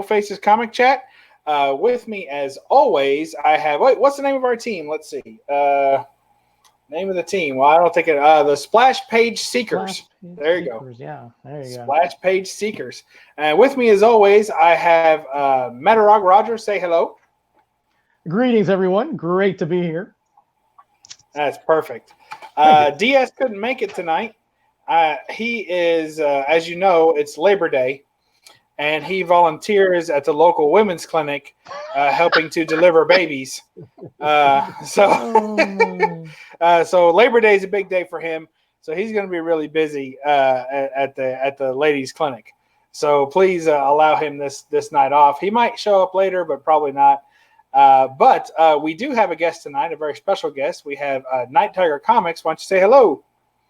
Faces Comic Chat. With me, as always, I have. What's the name of our team? Let's see. Name of the team. Well, I don't think it. The Splash Page Seekers. There you go. Yeah, there you go. Splash Page Seekers. And with me, as always, I have Metarog. Roger, say hello. Greetings, everyone. Great to be here. That's perfect. DS couldn't make it tonight. He is, as you know, it's Labor Day. And he volunteers at the local women's clinic, helping to deliver babies. So Labor Day is a big day for him. So he's going to be really busy at the ladies' clinic. So please allow him this night off. He might show up later, but probably not. But we do have a guest tonight, a very special guest. We have Nighttiger Comics. Why don't you say hello?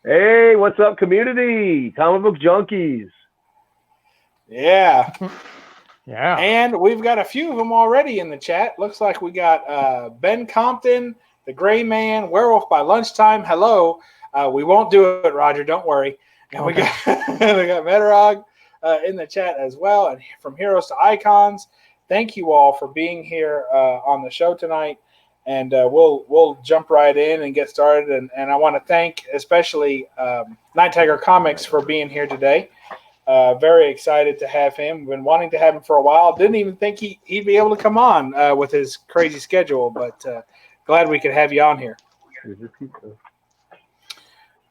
Hey, what's up, community? Comic book junkies. Yeah. Yeah. And we've got a few of them already in the chat. Looks like we got Ben Compton, the Gray Man, Werewolf by Lunchtime. Hello. We won't do it, Roger. Don't worry. And we got Metarog in the chat as well. And from Heroes to Icons, thank you all for being here on the show tonight. And we'll jump right in and get started. And I want to thank especially Nighttiger Comics for being here today. Very excited to have him. Been wanting to have him for a while. Didn't even think he'd be able to come on with his crazy schedule, but glad we could have you on here.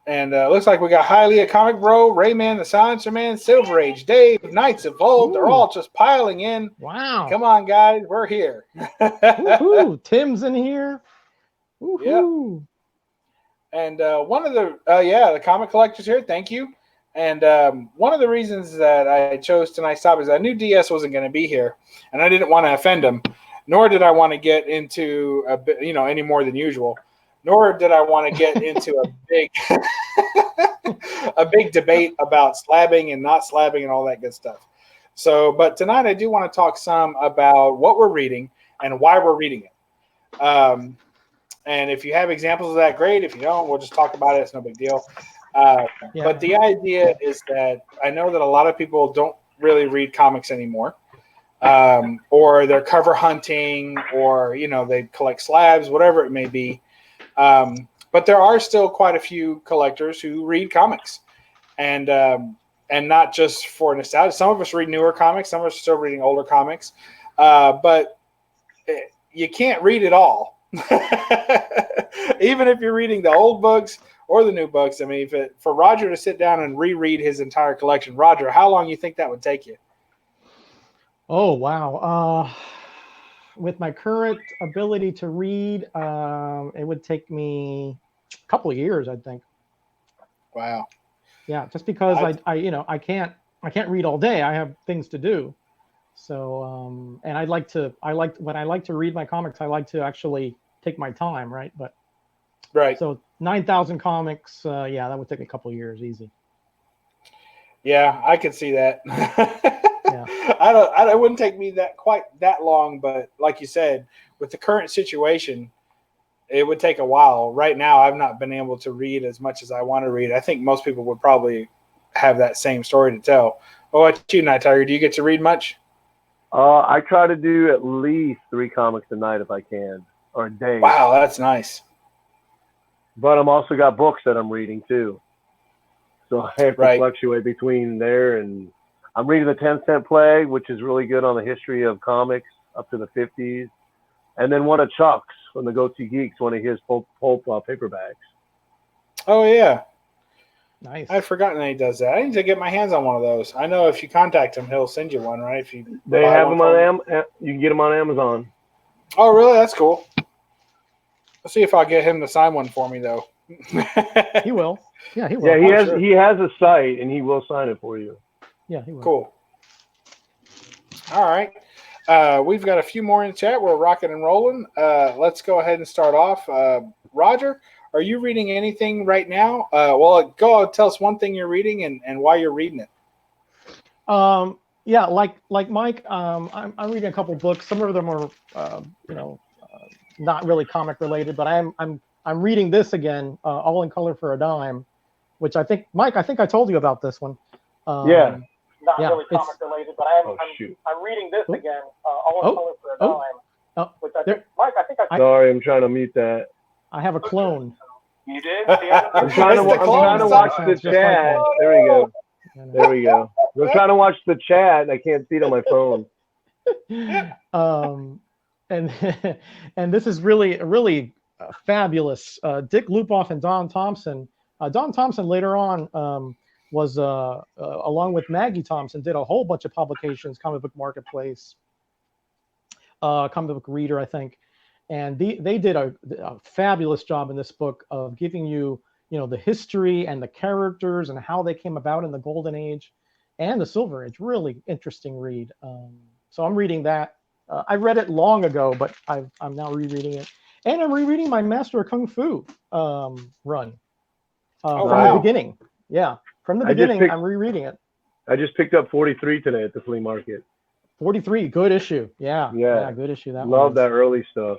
And looks like we got Hialeah Comic Bro, Rayman, the Silencer Man, Silver Age, Dave, Knights Evolved. They're all just piling in. Wow. Come on, guys. We're here. Tim's in here. Yep. And one of the comic collectors here. Thank you. And one of the reasons that I chose tonight's topic is I knew DS wasn't going to be here, and I didn't want to offend him, nor did I want to get into any more than usual, nor did I want to get into a big debate about slabbing and not slabbing and all that good stuff. So, but tonight I do want to talk some about what we're reading and why we're reading it. And if you have examples of that, great. If you don't, we'll just talk about it. It's no big deal. But the idea is that I know that a lot of people don't really read comics anymore, or they're cover hunting, or they collect slabs, whatever it may be. But there are still quite a few collectors who read comics, and not just for nostalgia. Some of us read newer comics, some of us are still reading older comics, but you can't read it all. Even if you're reading the old books or the new books. I mean, for Roger to sit down and reread his entire collection, Roger, how long you think that would take you? Oh, wow. With my current ability to read, it would take me a couple of years, I think. Wow. Yeah, just because I can't read all day. I have things to do. So, and when I like to read my comics, I like to actually take my time, right? Right. So 9,000 comics, that would take a couple of years, easy. Yeah, I could see that. Yeah. It wouldn't take me quite that long, but like you said, with the current situation, it would take a while. Right now, I've not been able to read as much as I want to read. I think most people would probably have that same story to tell. What about you, Nighttiger? Do you get to read much? I try to do at least 3 comics a night if I can, or a day. Wow, that's nice. But I'm also got books that I'm reading too. So I have to fluctuate between there, and I'm reading the 10-Cent Plague, which is really good on the history of comics up to the 50s. And then one of Chuck's from the Goatee Geeks, one of his pulp paperbacks. Oh, yeah. Nice. I'd forgotten that he does that. I need to get my hands on one of those. I know if you contact him, he'll send you one, right? They have them on you can get them on Amazon. Oh, really? That's cool. Let's see if I'll get him to sign one for me, though. He will. Yeah, he will. Yeah, he has a site, and he will sign it for you. Yeah, he will. Cool. All right. We've got a few more in the chat. We're rocking and rolling. Let's go ahead and start off. Roger, are you reading anything right now? Go tell us one thing you're reading and why you're reading it. Yeah, like Mike, I'm reading a couple books. Some of them are, not really comic related, but I'm reading this again, All in Color for a Dime, which I think, Mike, I told you about this one. Yeah. not really comic related, but I'm reading this again, All in Color for a Dime. Which I think, Mike, sorry, I'm trying to mute that. I have a clone. You did? I'm trying to watch the chat. There we go. There we go. I'm trying to watch the chat and I can't see it on my phone. And this is really fabulous. Dick Lupoff and Don Thompson. Don Thompson later on was along with Maggie Thompson, did a whole bunch of publications, Comic Book Marketplace, Comic Book Reader, I think. And they did a fabulous job in this book of giving you, the history and the characters and how they came about in the Golden Age and the Silver Age. Really interesting read. So I'm reading that. I read it long ago, but I'm now rereading it. And I'm rereading my Master of Kung Fu run from the beginning. Yeah, from the beginning, I'm rereading it. I just picked up 43 today at the flea market. 43, good issue. Yeah, good issue. Love that early stuff.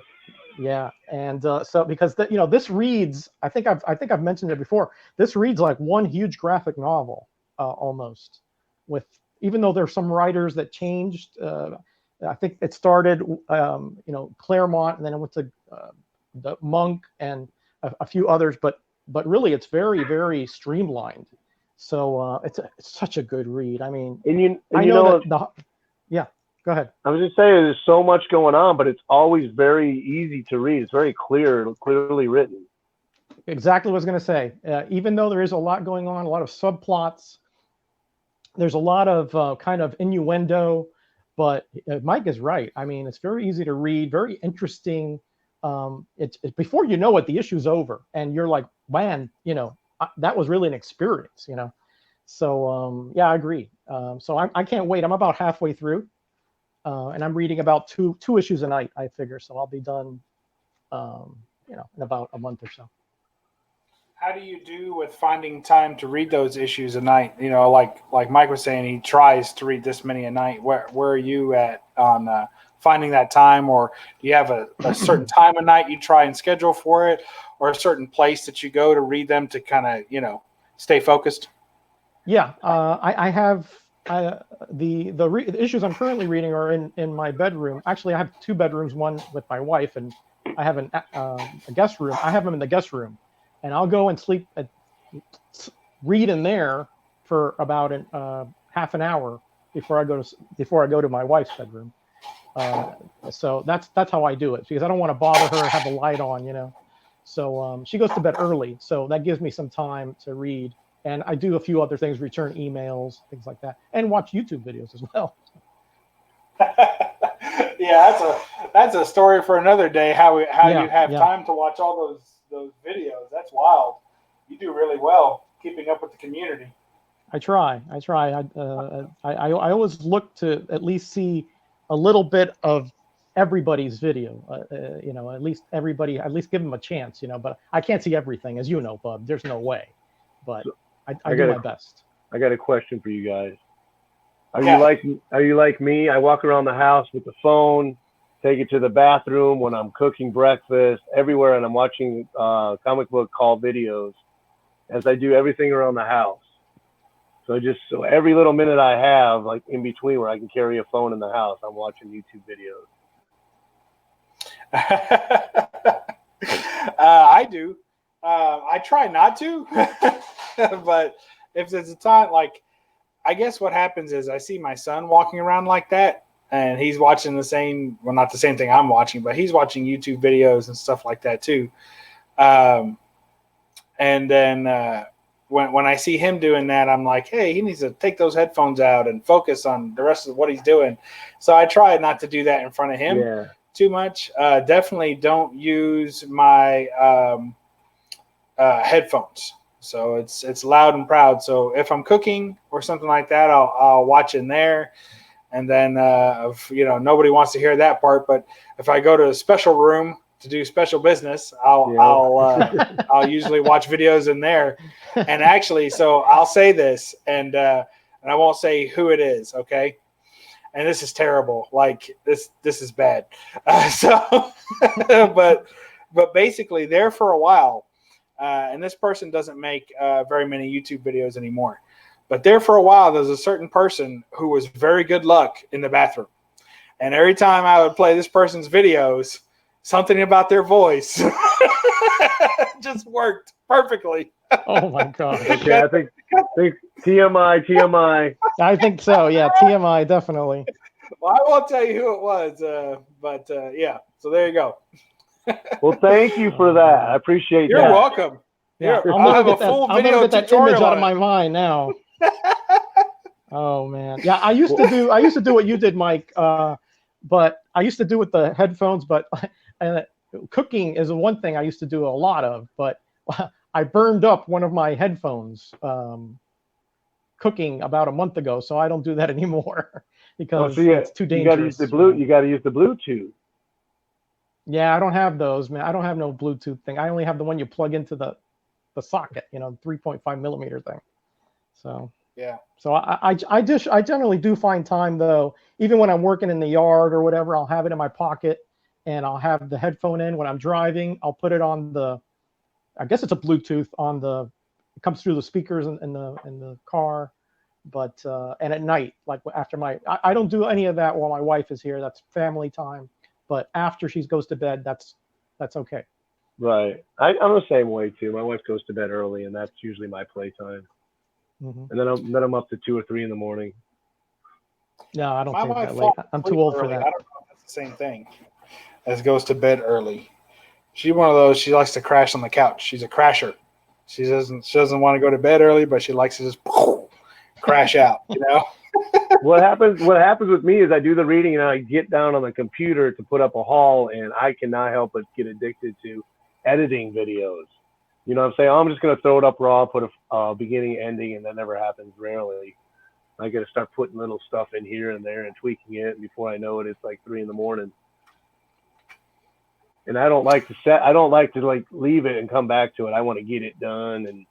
Yeah, and so because this reads, I think I've mentioned it before. This reads like one huge graphic novel almost. With even though there's some writers that changed. I think it started, Claremont, and then it went to the Monk and a few others, but really it's very, very streamlined. So it's such a good read. I mean, go ahead. I was just saying, there's so much going on, but it's always very easy to read. It's very clearly written. Exactly what I was going to say. Even though there is a lot going on, a lot of subplots, there's a lot of kind of innuendo. But Mike is right. I mean, it's very easy to read, very interesting. It's before you know it, the issue's over, and you're like, man, that was really an experience, So I agree. So I can't wait. I'm about halfway through, and I'm reading about two issues a night. I figure, so I'll be done, in about a month or so. How do you do with finding time to read those issues a night? Like Mike was saying, he tries to read this many a night. Where are you at on finding that time? Or do you have a certain time of night you try and schedule for it, or a certain place that you go to read them to kind of, stay focused? Yeah, I have the issues I'm currently reading are in my bedroom. Actually, I have two bedrooms, one with my wife, and I have a guest room. I have them in the guest room. And I'll go and read in there for about half an hour before I go to my wife's bedroom. So that's how I do it, because I don't want to bother her, have the light on, So she goes to bed early, so that gives me some time to read. And I do a few other things, return emails, things like that, and watch YouTube videos as well. Yeah, that's a story for another day. How you have time to watch all those videos. That's wild. You do really well keeping up with the community. I try. I always look to at least see a little bit of everybody's video. At least give them a chance. But I can't see everything, as you know, Bub. There's no way. But I do my best. I got a question for you guys. Are you like me? I walk around the house with the phone, take it to the bathroom when I'm cooking breakfast, everywhere, and I'm watching comic book call videos as I do everything around the house. So every little minute I have, like in between where I can carry a phone in the house, I'm watching YouTube videos. I do. I try not to, but if there's a time, I guess what happens is I see my son walking around like that, and he's watching not the same thing I'm watching, but he's watching YouTube videos and stuff like that too. And then when I see him doing that, I'm like, hey, he needs to take those headphones out and focus on the rest of what he's doing. So I try not to do that in front of him too much. Definitely don't use my headphones. So it's loud and proud. So if I'm cooking or something like that, I'll watch in there. And then, nobody wants to hear that part. But if I go to a special room to do special business, I'll usually watch videos in there. And actually, so I'll say this, and I won't say who it is, okay? And this is terrible. This is bad. But basically, there for a while, and this person doesn't make very many YouTube videos anymore. But there for a while, there's a certain person who was very good luck in the bathroom. And every time I would play this person's videos, something about their voice just worked perfectly. Oh my God. Okay, I think TMI. I think so. Yeah, TMI definitely. Well, I won't tell you who it was, but yeah. So there you go. Well, thank you for that. I appreciate You're that. welcome. Yeah, I'll have a full video get that tutorial image out of on my mind now. Oh man, yeah. I used to do what you did, Mike. But I used to do with the headphones. But cooking is one thing I used to do a lot of. But I burned up one of my headphones cooking about a month ago, so I don't do that anymore because it's too dangerous. You got to use the Bluetooth. Yeah, I don't have those, man. I don't have no Bluetooth thing. I only have the one you plug into the socket, 3.5 millimeter thing. So yeah. So I generally do find time though, even when I'm working in the yard or whatever, I'll have it in my pocket and I'll have the headphone in. When I'm driving, I'll put it on I guess it's a Bluetooth it comes through the speakers in the car. But and at night, like after I don't do any of that while my wife is here. That's family time. But after she goes to bed, that's okay. Right. I'm the same way too. My wife goes to bed early, and that's usually my playtime. Mm-hmm. And then I'm up to 2 or 3 in the morning. No, I don't think that late. I'm too old for that. I don't know if that's the same thing as goes to bed early. She's one of those. She likes to crash on the couch. She's a crasher. She doesn't want to go to bed early, but she likes to just crash out. What happens with me is I do the reading and I get down on the computer to put up a haul, and I cannot help but get addicted to editing videos. You know what I'm saying? I'm just going to throw it up raw, put a beginning, ending, and that never happens rarely. I got to start putting little stuff in here and there and tweaking it. And before I know it, it's like 3 in the morning. And I don't like to like leave it and come back to it. I want to get it done, and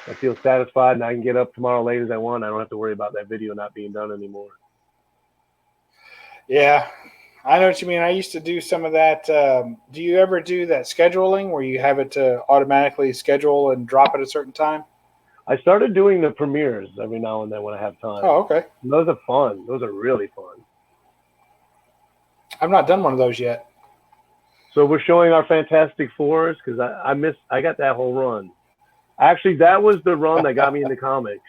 I feel satisfied, and I can get up tomorrow late as I want. I don't have to worry about that video not being done anymore. Yeah. I know what you mean. I used to do some of that. Do you ever do that scheduling where you have it to automatically schedule and drop at a certain time? I started doing the premieres every now and then when I have time. Oh, okay. And those are fun. Those are really fun. I've not done one of those yet. So we're showing our Fantastic Fours because I got that whole run. Actually, that was the run that got me into comics.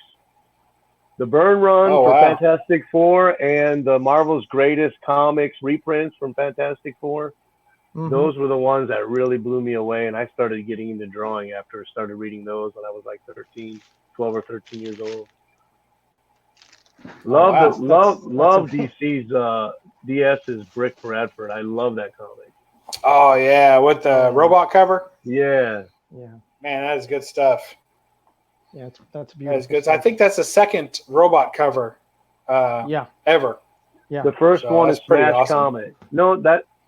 The Byrne run for Fantastic Four and the Marvel's Greatest Comics reprints from Fantastic Four. Mm-hmm. Those were the ones that really blew me away, and I started getting into drawing after I started reading those when I was like 12 or 13 years old. Love DC's DS's Brick Bradford. I love that comic. Oh yeah, with the robot cover. Yeah. Yeah. Man, that is good stuff. Yeah, that's beautiful. That's good. I think that's the second robot cover. Ever. Yeah. The first one is Smash awesome. Comics. No,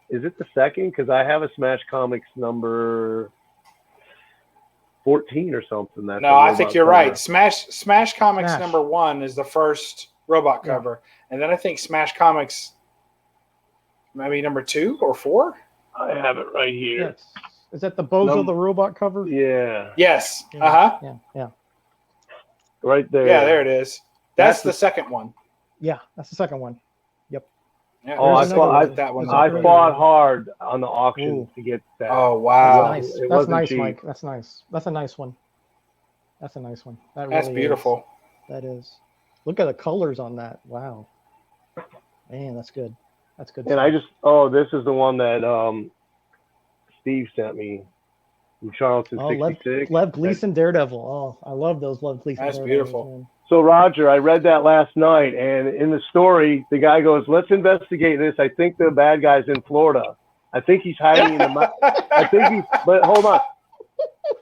is it the second? Because I have a Smash Comics number 14 or something. That's no, I think you're right. Smash Comics number 1 is the first robot cover, and then I think Smash Comics maybe number 2 or 4. I have it right here. Yes. Is that the Bozo the robot cover? Yeah. Yes. Yeah. Yeah. Right there. Yeah, there it is. That's the second one. Yeah, that's the second one. Yep. Yeah, I fought hard on the auction to get that. Oh wow, that's nice. That's nice, cheap. Mike. That's nice. That's a nice one. That's a nice one. That's really beautiful. That is. Look at the colors on that. Wow. Man, that's good. That's good. And stuff. This is the one that Steve sent me. From Charlton 66. Lev Gleason Daredevil. Oh, I love those Lev Gleason. That's beautiful. Man. So Roger, I read that last night, and in the story, the guy goes, "Let's investigate this. I think the bad guy's in Florida. I think he's hiding in the. But hold on.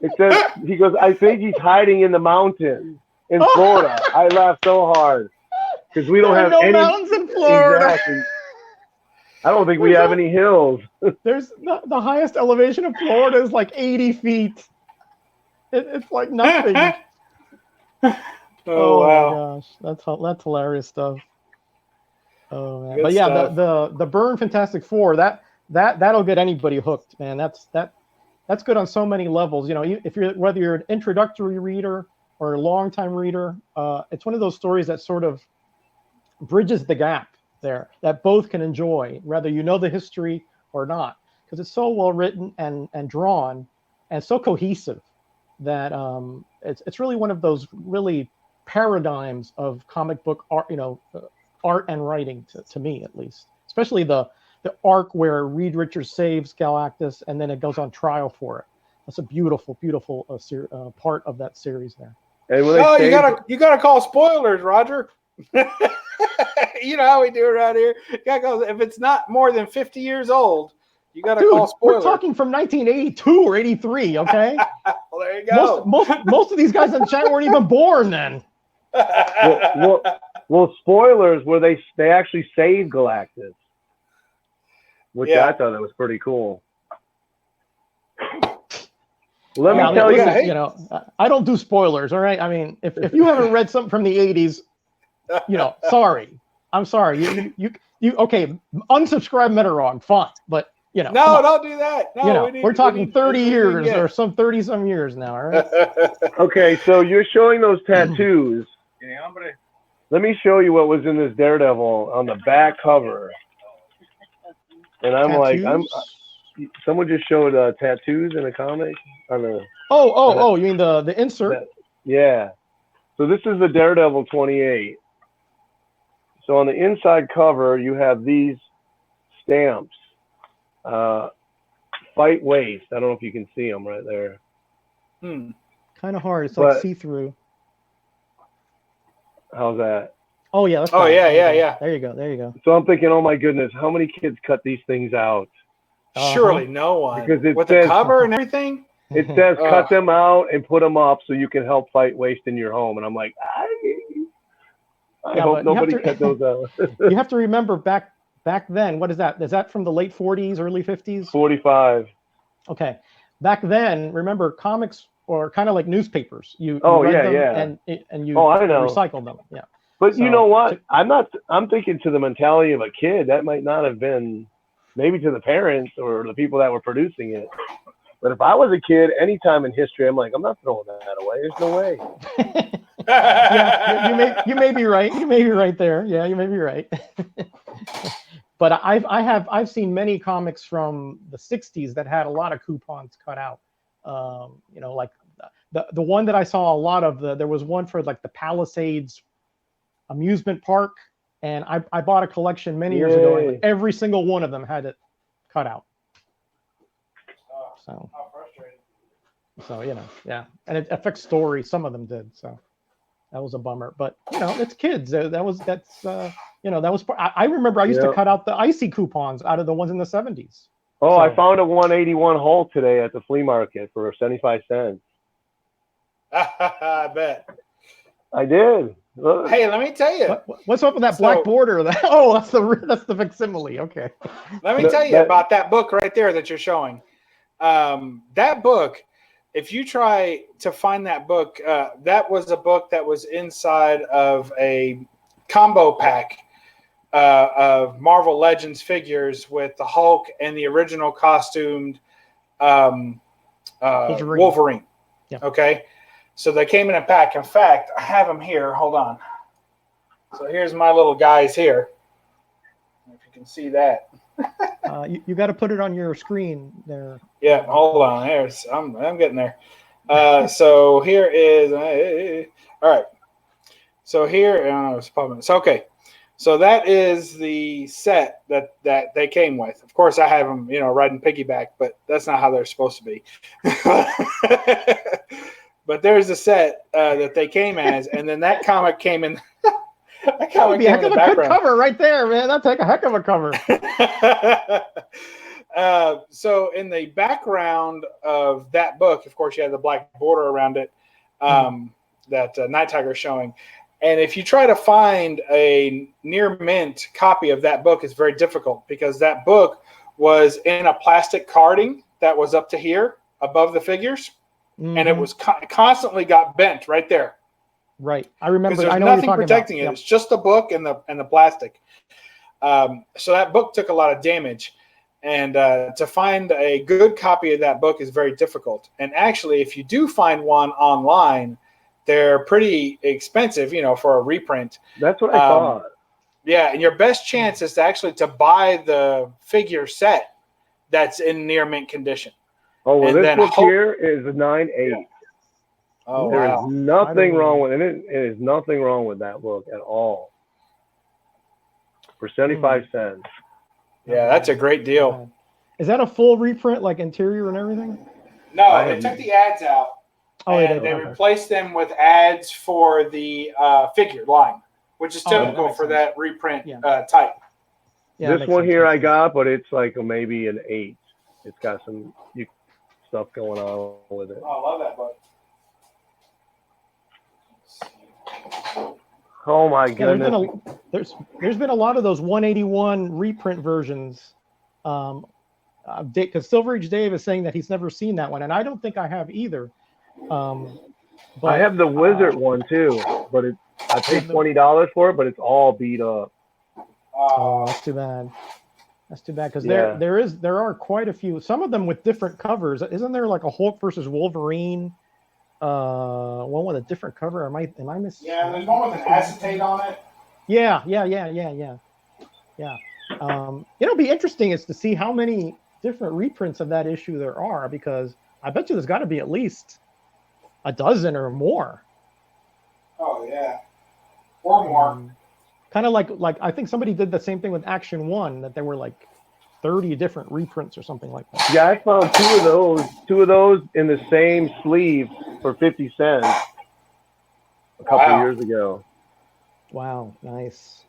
It says he goes. I think he's hiding in the mountains in Florida. I laughed so hard because we don't have any mountains in Florida. Exactly. I don't think we have any hills. There's the highest elevation of Florida is like 80 feet. It's like nothing. Oh wow! My gosh, that's hilarious stuff. Oh man, Good but yeah, stuff. the Byrne Fantastic Four that'll get anybody hooked, man. That's good on so many levels. If whether you're an introductory reader or a longtime reader, it's one of those stories that sort of bridges the gap there, that both can enjoy, whether you know the history or not, because it's so well written and drawn and so cohesive that it's really one of those really paradigms of comic book art, art and writing to me, at least, especially the arc where Reed Richards saves Galactus and then it goes on trial for it. That's a beautiful part of that series there. And you gotta call spoilers, Roger. You know how we do around here. If it's not more than 50 years old, you got to call spoilers. We're talking from 1982 or 83, okay? Well, there you go. Most of these guys in the chat weren't even born then. Well, spoilers where they actually saved Galactus, which I thought that was pretty cool. Let me tell you, I don't do spoilers, all right? I mean, if you haven't read something from the 80s, sorry. I'm sorry. You okay, unsubscribe Metarog, fine. But no, don't do that. No, we're talking 30 years or some 30-some years now, all right? Okay, so you're showing those tattoos. Let me show you what was in this Daredevil on the back cover. And I'm tattoos? Someone just showed tattoos in a comic on the. Oh, you mean the insert? Yeah. So this is the Daredevil 28. So on the inside cover, you have these stamps. Fight waste. I don't know if you can see them right there. Kind of hard. It's like see-through. How's that? Oh yeah. That's yeah. There you go. So I'm thinking, oh my goodness, how many kids cut these things out? Surely no one. Because it with says, the cover and everything. It says cut them out and put them up so you can help fight waste in your home. And I'm like, I hope nobody cut those out. You have to remember back then. What is that? Is that from the late 40s, early 50s? 45. Okay. Back then, remember, comics were kind of like newspapers. You read them and you recycled them. Yeah. But you know what? I'm thinking to the mentality of a kid. That might not have been, maybe to the parents or the people that were producing it. But if I was a kid, anytime in history, I'm like, I'm not throwing that away. There's no way. Yeah, you may be right. You may be right there. Yeah, you may be right. But I've seen many comics from the 60s that had a lot of coupons cut out. Like the one that I saw a lot of, there was one for like the Palisades amusement park, and I bought a collection many years ago, and every single one of them had it cut out. So and it affects story. Some of them did, so that was a bummer. But it's kids. I remember I used to cut out the icy coupons out of the ones in the 70s. Oh, so, I found a 181 Hulk today at the flea market for 75 cents. I bet. I did. Look. Hey, let me tell you. What's up with that black border? That's the facsimile. Okay. Let me tell you about that book right there that you're showing. That book, if you try to find that book, that was a book that was inside of a combo pack of Marvel Legends figures with the Hulk and the original costumed Wolverine. Yeah. Okay. So they came in a pack. In fact, I have them here. Hold on. So here's my little guys here. If you can see that. You got to put it on your screen there. Yeah, hold on. I'm getting there. So here is all right. So here, it's popping. So okay. So that is the set that they came with. Of course, I have them, riding piggyback, but that's not how they're supposed to be. But there's the set that they came as, and then that comic came in. That would be a heck of a good cover right there, man. That'd take a heck of a cover. So in the background of that book, of course, you have the black border around it that Nighttiger is showing. And if you try to find a near mint copy of that book, it's very difficult because that book was in a plastic carding that was up to here above the figures. And it was constantly got bent right there. Right, I remember. There's nothing protecting it. Yep. It's just the book and the plastic. So that book took a lot of damage, and to find a good copy of that book is very difficult. And actually, if you do find one online, they're pretty expensive, for a reprint. That's what I thought. Yeah, and your best chance is to buy the figure set that's in near mint condition. Oh, well, this book here is a 9.8. Yeah. Oh, there wow. is nothing wrong with it. It is nothing wrong with that book at all. For 75 cents. Yeah, that's a great deal. Is that a full reprint, like interior and everything? No, they took the ads out. Oh, and they replaced them with ads for the figure line, which is typical for that reprint type. Yeah, this one here I got, but it's like maybe an 8. It's got some stuff going on with it. Oh, I love that book. Oh my goodness! There's been a lot of those 181 reprint versions. Because Silver Age Dave is saying that he's never seen that one, and I don't think I have either. But I have the Wizard one too, but I paid $20 for it, but it's all beat up. Oh, that's too bad. That's too bad because there are quite a few. Some of them with different covers. Isn't there like a Hulk versus Wolverine? One with a different cover. Am I missing? Yeah, there's one with an acetate on it. Yeah. It'll be interesting is to see how many different reprints of that issue there are, because I bet you there's got to be at least a dozen or more. Oh yeah, or more. Kind of like I think somebody did the same thing with Action 1, that there were like 30 different reprints or something like that. Yeah, I found two of those in the same sleeve for 50 cents a couple years ago. Wow, nice.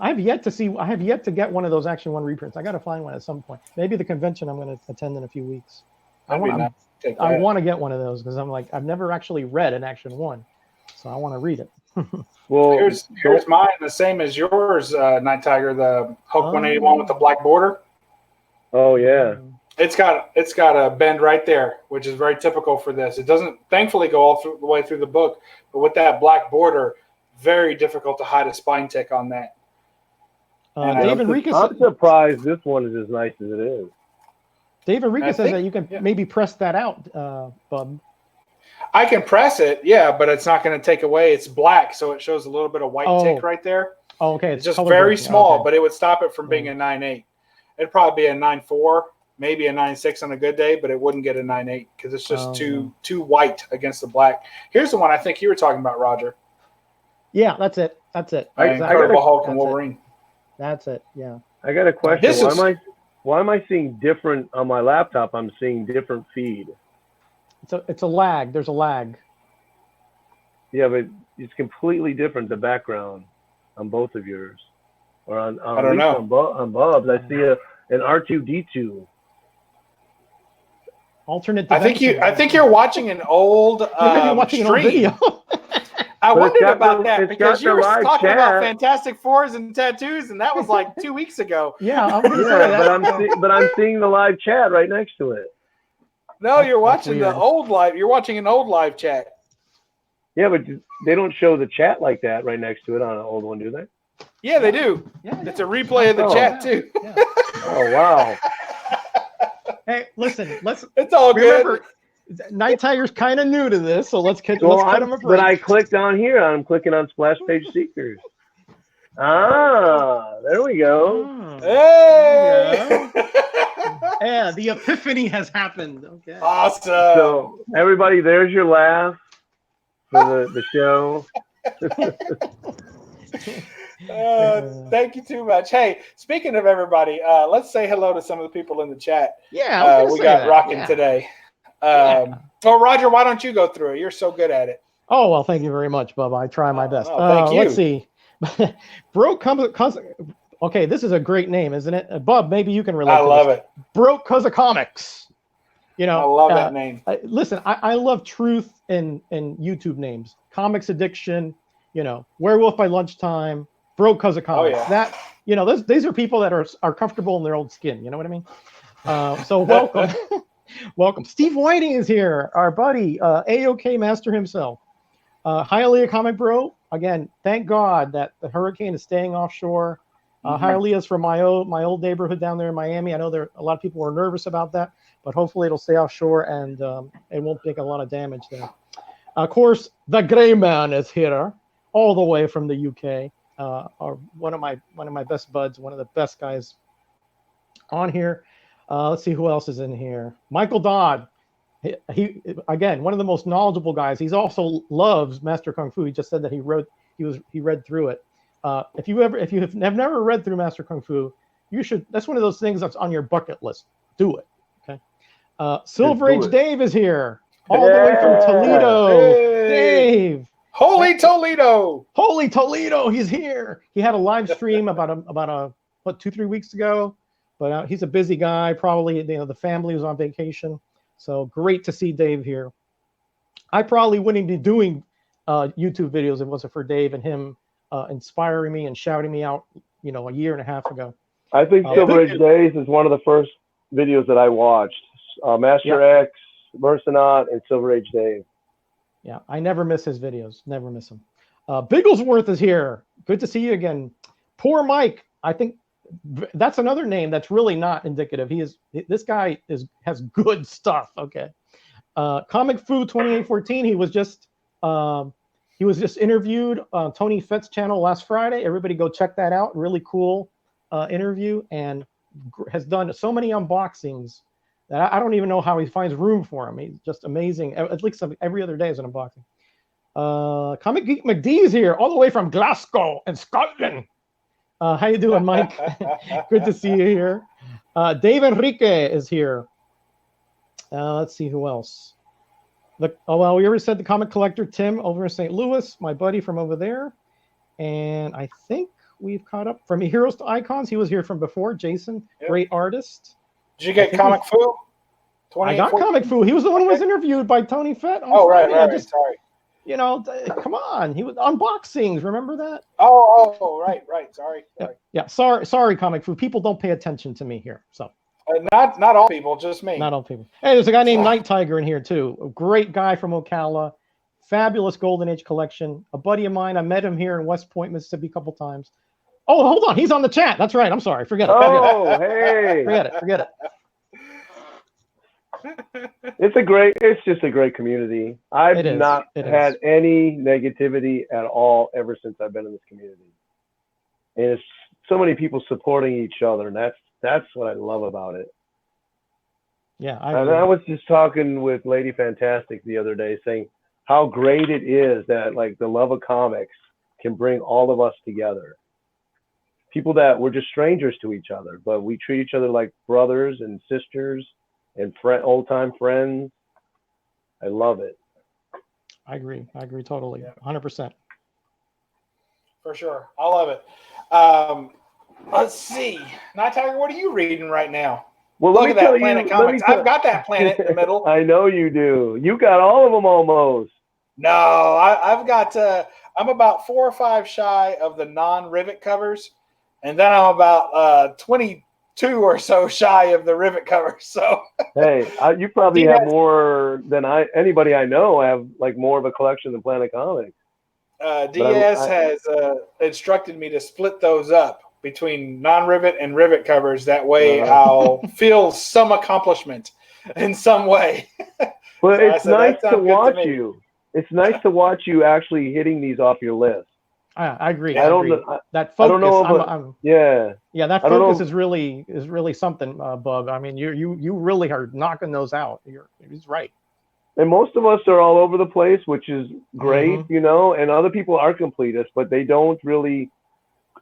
I have yet to get one of those Action 1 reprints. I got to find one at some point. Maybe the convention I'm going to attend in a few weeks. I want to get one of those because I'm like, I've never actually read an Action 1, so I want to read it. Well, here's mine, the same as yours, Nighttiger, the Hulk 181 with the black border. Oh yeah. It's got a bend right there, which is very typical for this. It doesn't thankfully go all the way through the book, but with that black border, very difficult to hide a spine tick on that. Dave Enriquez, I'm surprised this one is as nice as it is. Dave Enriquez says that you can maybe press that out, Bub. I can press it, but it's not going to take away. It's black, so it shows a little bit of white tick right there. Oh, okay. It's just very small, but it would stop it from being a 9.8. It'd probably be a 9.4, maybe a 9.6 on a good day, but it wouldn't get a 9.8 because it's just too white against the black. Here's the one I think you were talking about, Roger. Yeah, that's it. Incredible Hulk and Wolverine. That's it. Yeah. I got a question. Why am I seeing different on my laptop? I'm seeing different feed. It's a lag. There's a lag. Yeah, but it's completely different, the background on both of yours. Or on Bub's, I see an R2-D2. Alternate. I think you're watching an old video. I wondered about that because you were talking about Fantastic Fours and tattoos, and that was like 2 weeks ago. Yeah, but I'm seeing the live chat right next to it. No, you're watching the old live. You're watching an old live chat. Yeah, but they don't show the chat like that right next to it on an old one, do they? Yeah, they do. Yeah, it's a replay of the chat too. Yeah. Oh wow. Hey, listen. It's all remember, good. Nighttiger's kind of new to this, so let's cut him a break. But I clicked on here. I'm clicking on Splash Page Seekers. There we go. Hey! Yeah, the epiphany has happened. Okay. Awesome. So everybody, there's your laugh for the show. Thank you too much. Hey, speaking of everybody, let's say hello to some of the people in the chat. Yeah, we got rocking today. Well, Roger, why don't you go through it? You're so good at it. Oh well, thank you very much, Bubba. I try my best. Thank you. Let's see. Okay, this is a great name, isn't it? Bub, maybe you can relate. I love it. Broke 'cause of comics. I love that name. Listen, I love truth in YouTube names. Comics Addiction, Werewolf by Lunchtime, Broke 'cause of comics. Oh, yeah. These are people that are comfortable in their old skin. You know what I mean? So welcome. Welcome. Steve Whiting is here, our buddy, AOK Master himself. Hialeah Comic Bro, again, thank God that the hurricane is staying offshore. Hialeah is from my old neighborhood down there in Miami. I know a lot of people were nervous about that, but hopefully it'll stay offshore and it won't make a lot of damage there. Of course, the Gray Man is here, all the way from the UK. Or one of my best buds, one of the best guys on here. Let's see who else is in here. Michael Dodd. He again, one of the most knowledgeable guys. He's also loves Master Kung Fu. He just said that he read through it. If you have never read through Master Kung Fu, you should. That's one of those things that's on your bucket list. Do it. Okay. Silver Age Dave is here, all the way from Toledo. Hey. Dave. Holy Toledo! Holy Toledo! He's here. He had a live stream about 2-3 weeks ago, but he's a busy guy. Probably the family was on vacation. So great to see Dave here. I probably wouldn't be doing YouTube videos if it wasn't for Dave and him inspiring me and shouting me out, a year and a half ago. I think Silver Age Days is one of the first videos that I watched. Master X, Mercenaut, and Silver Age Dave. Yeah, I never miss his videos. Never miss them. Bigglesworth is here. Good to see you again. Poor Mike. I think that's another name that's really not indicative. This guy has good stuff. Okay. Comic Fu 2814. He was just interviewed on Tony Fett's channel last Friday. Everybody go check that out. Really cool interview, and has done so many unboxings that I don't even know how he finds room for him. He's just amazing. At least every other day is an unboxing. Comic Geek McD is here, all the way from Glasgow in Scotland. How you doing, Mike? Good to see you here. Dave Enrique is here. Let's see who else. We already said the comic collector Tim over in St. Louis, my buddy from over there. And I think we've caught up from Heroes to Icons. He was here from before. Jason, great artist. Did you get Comic Fu? I got Comic Fu. He was the one who was interviewed by Tony Fett. Right. Sorry. Come on. He was unboxings. Remember that? Oh, right. Sorry. Yeah. Sorry, Comic Fu. People don't pay attention to me here. So. Not all people, just me. Not all people. Hey, there's a guy named Nighttiger in here too. A great guy from Ocala. Fabulous Golden Age collection. A buddy of mine. I met him here in West Point, Mississippi, a couple times. Oh, hold on. He's on the chat. That's right. I'm sorry. Forget it. Hey. Forget it. It's just a great community. I've not had any negativity at all ever since I've been in this community. And it's so many people supporting each other, and that's what I love about it. Yeah. I was just talking with Lady Fantastic the other day, saying how great it is that the love of comics can bring all of us together. People that were just strangers to each other, but we treat each other like brothers and sisters and old-time friends. I love it. I agree totally. 100%. For sure. I love it. Let's see. Nighttiger, what are you reading right now? Well, look at that Planet Comics. I've got that planet in the middle. I know you do. You got all of them almost. No, I've got, I'm about 4 or 5 shy of the non-rivet covers. And then I'm about 22 or so shy of the rivet covers. So hey, you probably have more than anybody I know. I have more of a collection than Planet Comics. DS has instructed me to split those up between non-rivet and rivet covers. That way I'll feel some accomplishment in some way. Well, it's nice to watch you. It's nice to watch you actually hitting these off your list. I agree. I don't know. That focus. I don't know yeah. That focus is really something, Bug. I mean, you really are knocking those out. He's right. And most of us are all over the place, which is great, and other people are completists, but they don't really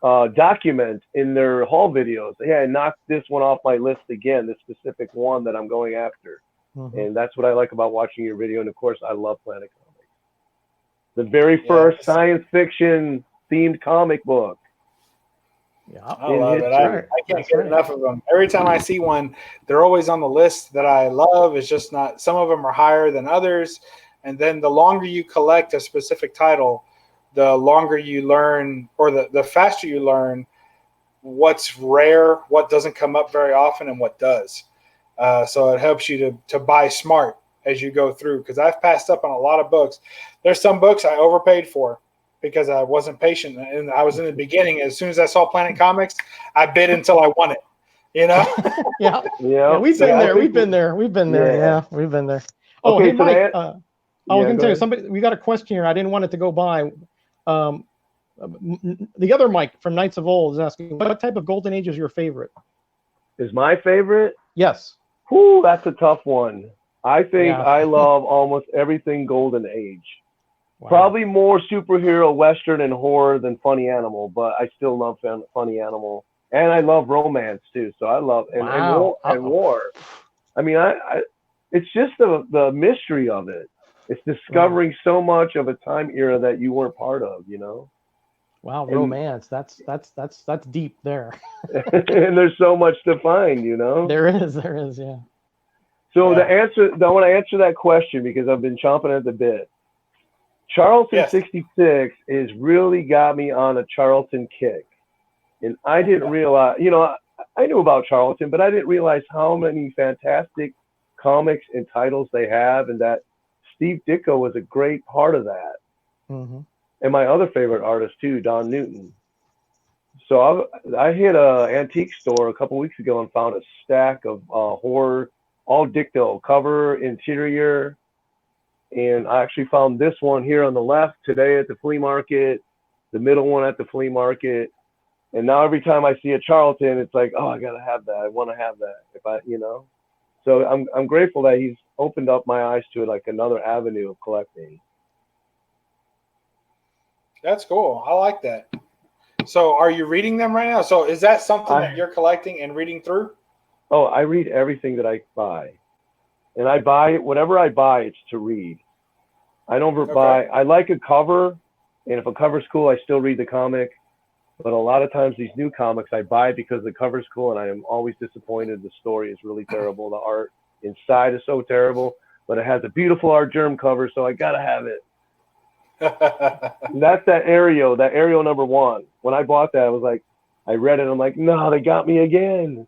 document in their haul videos. Hey, I knocked this one off my list again, this specific one that I'm going after. And that's what I like about watching your video. And of course, I love Planet Comics. The very first science fiction themed comic book. Yeah, I love it. I can't get enough of them. Every time I see one, they're always on the list that I love. It's just not, some of them are higher than others. And then the longer you collect a specific title, the longer you learn, or the faster you learn what's rare, what doesn't come up very often, and what does. So it helps you to buy smart as you go through, because I've passed up on a lot of books. There's some books I overpaid for because I wasn't patient, and I was in the beginning. As soon as I saw Planet Comics, I bid until I won it. Yeah. We've been there. Yeah, we've been there. Oh, okay, hey, Mike. I was going to tell you, somebody, we got a question here. I didn't want it to go by. The other Mike from Knights of Old is asking, what type of Golden Age is your favorite? Is my favorite? Yes. Whew, that's a tough one. I think I love almost everything Golden Age. Wow. Probably more superhero, Western, and horror than Funny Animal, but I still love Funny Animal. And I love romance, too. So I love and war. I mean, it's just the mystery of it. It's discovering so much of a time era that you weren't part of, you know? Wow, romance. That's deep there. And there's so much to find, you know? There is, yeah. So I want to answer that question because I've been chomping at the bit. Charlton 66 has really got me on a Charlton kick. And I didn't realize, you know, I knew about Charlton, but I didn't realize how many fantastic comics and titles they have, and that Steve Ditko was a great part of that. Mm-hmm. And my other favorite artist too, Don Newton. So I hit an antique store a couple weeks ago and found a stack of horror, all Ditko, cover, interior. And I actually found this one here on the left today at the flea market, the middle one at the flea market. And now every time I see a Charlton, it's like, oh, I got to have that. I want to have that. If I, you know. So I'm grateful that he's opened up my eyes to like another avenue of collecting. That's cool. I like that. So are you reading them right now? So is that something that you're collecting and reading through? Oh, I read everything that I buy. And I buy, whatever I buy, it's to read. I don't buy, I like a cover. And if a cover's cool, I still read the comic. But a lot of times these new comics I buy because the cover's cool, and I am always disappointed. The story is really terrible. The art inside is so terrible, but it has a beautiful art germ cover, so I gotta have it. That's that Ariel number 1. When I bought that, I was like, I read it, I'm like, no, they got me again.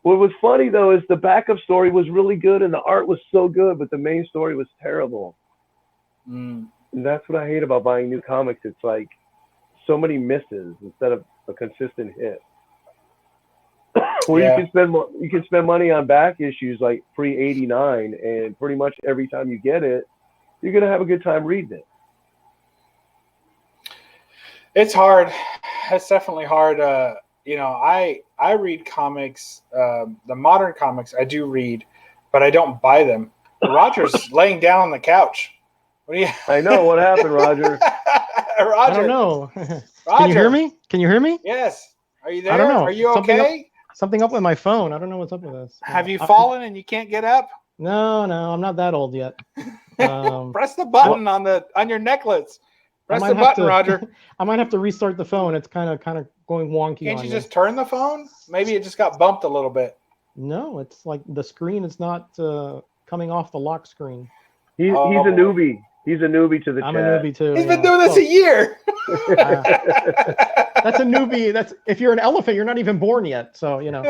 What was funny though is the backup story was really good and the art was so good, but the main story was terrible. And that's what I hate about buying new comics. It's like so many misses instead of a consistent hit. Where you can spend money on back issues like free 89, and pretty much every time you get it, you're gonna have a good time reading it. It's hard. It's definitely hard. You know, I read comics. The modern comics I do read, but I don't buy them. Roger's laying down on the couch. What do you? I know what happened, Roger. Roger. I don't know. Roger. Can you hear me? Can you hear me? Yes. Are you there? I don't know. Are you okay? Something up with my phone. I don't know what's up with this. Have you fallen and you can't get up? No, I'm not that old yet. Press the button on your necklace. Press the button, Roger. I might have to restart the phone. It's kind of going wonky. Can't you just turn the phone? Maybe it just got bumped a little bit. No, it's like the screen is not coming off the lock screen. He's a newbie. He's a newbie to the chat. I'm a newbie too. He's been doing this a year. That's a newbie. That's if you're an elephant, you're not even born yet. So you know.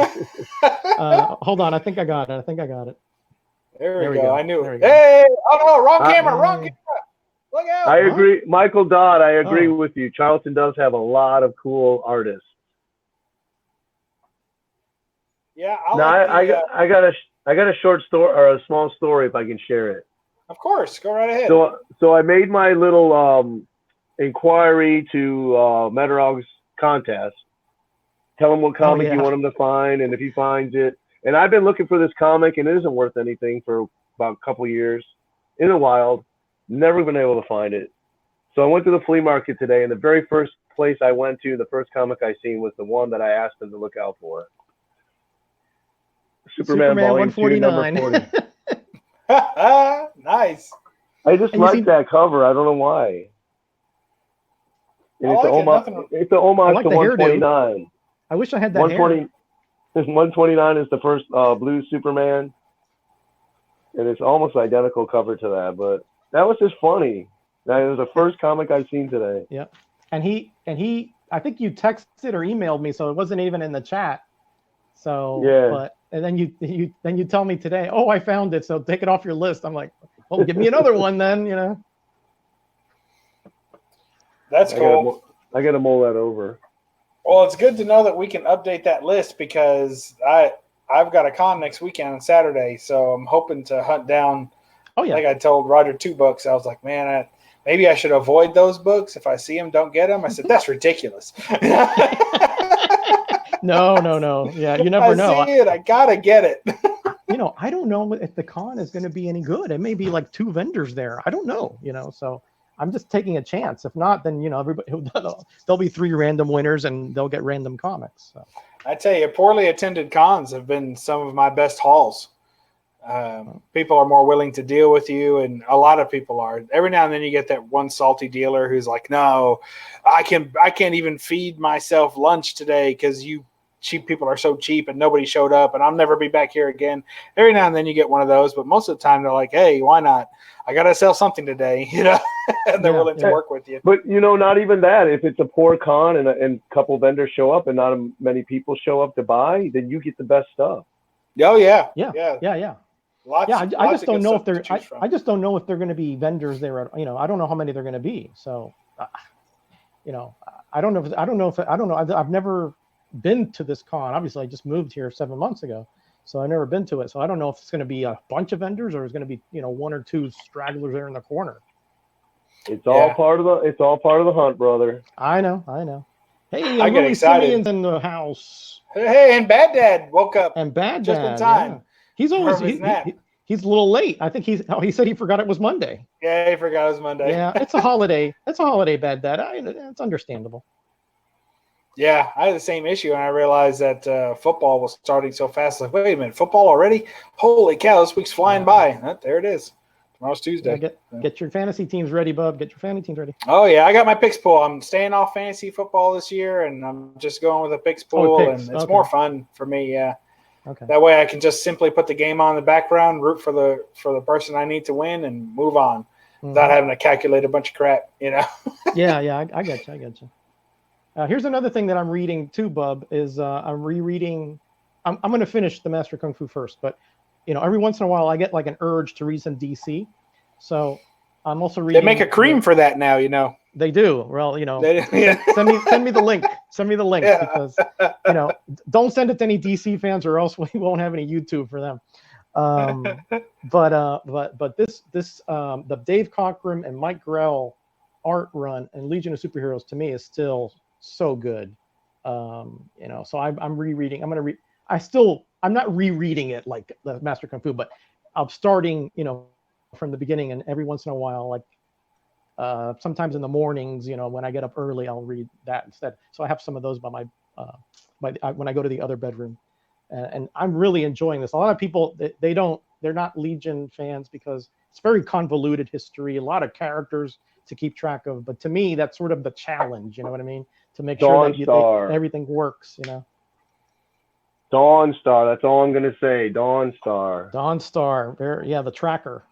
Hold on. I think I got it. There we go. I knew it. Hey! Oh no! Wrong camera! Wrong camera! Look out! I agree, Michael Dodd. I agree with you. Charlton does have a lot of cool artists. Yeah. I got a short story or a small story if I can share it. Of course, go right ahead. So I made my little inquiry to Metarog's contest. Tell him what comic you want him to find, and if he finds it. And I've been looking for this comic, and it isn't worth anything for about a couple of years in the wild. Never been able to find it. So I went to the flea market today, and the very first place I went to, the first comic I seen was the one that I asked him to look out for. Superman Volume 2, number 40. Nice. I just like that cover. I don't know why. And it's an homage to 129. I wish I had that 120. 129 is the first blue Superman. And it's almost identical cover to that. But that was just funny. That was the first comic I've seen today. Yep. And he I think you texted or emailed me, so it wasn't even in the chat. So but and then you tell me today, oh, I found it, so take it off your list. I'm like, well, give me another one then, you know. That's cool. I gotta mull that over. Well, it's good to know that we can update that list because I've got a con next weekend on Saturday, so I'm hoping to hunt down Oh yeah. Like I told Roger 2 books, I was like, man, maybe I should avoid those books. If I see them, don't get them. I said, that's ridiculous. No. Yeah, you never know. I see it. I gotta get it. I don't know if the con is going to be any good. It may be like 2 vendors there. I don't know. So I'm just taking a chance. If not, then everybody there'll be 3 random winners and they'll get random comics. So. I tell you, poorly attended cons have been some of my best hauls. People are more willing to deal with you, and a lot of people are. Every now and then you get that one salty dealer who's like, no, I can't even feed myself lunch today because you cheap people are so cheap and nobody showed up and I'll never be back here again. Every now and then you get one of those, but most of the time they're like, hey, why not? I got to sell something today, and they're willing to work with you. But, not even that. If it's a poor con and a couple vendors show up and not many people show up to buy, then you get the best stuff. Oh, yeah. Yeah. I just don't know if they're. I just don't know if they're going to be vendors there. I don't know how many they're going to be. So, I don't know. I've never been to this con. Obviously, I just moved here 7 months ago, so I've never been to it. So I don't know if it's going to be a bunch of vendors or it's going to be 1 or 2 stragglers there in the corner. It's all part of the hunt, brother. I know. Hey, I get excited. Simeon's in the house. Hey, and Bad Dad woke up. And Bad just Dad, in time. Yeah. He's always he's a little late. I think he said he forgot it was Monday. Yeah, he forgot it was Monday. Yeah, it's a holiday. It's a holiday, Bad Dad. It's understandable. Yeah, I had the same issue, and I realized that football was starting so fast. Like, wait a minute, football already? Holy cow, this week's flying by. There it is. Tomorrow's Tuesday. Get your fantasy teams ready, bub. Get your fantasy teams ready. Oh, yeah, I got my picks pool. I'm staying off fantasy football this year, and I'm just going with a picks pool, and it's more fun for me, yeah. Okay. That way I can just simply put the game on in the background, root for the person I need to win, and move on without having to calculate a bunch of crap, Yeah, I get you. Here's another thing that I'm reading too, Bub, is I'm rereading. I'm going to finish the Master Kung Fu first, but every once in a while I get like an urge to read some DC. So I'm also reading. They make a cream for that now, They do. Well, send me the link. Send me the link because don't send it to any DC fans or else we won't have any YouTube for them. But this the Dave Cockrum and Mike Grell art run and Legion of Superheroes to me is still so good. So I'm rereading. I'm not rereading it like the Master Kung Fu, but I'm starting, from the beginning, and every once in a while, like sometimes in the mornings, when I get up early, I'll read that instead. So I have some of those by when I go to the other bedroom, and I'm really enjoying this. A lot of people they're not Legion fans because it's very convoluted history, a lot of characters to keep track of. But to me, that's sort of the challenge. You know what I mean? To make sure that everything works. Dawnstar. That's all I'm going to say. Dawnstar. The tracker.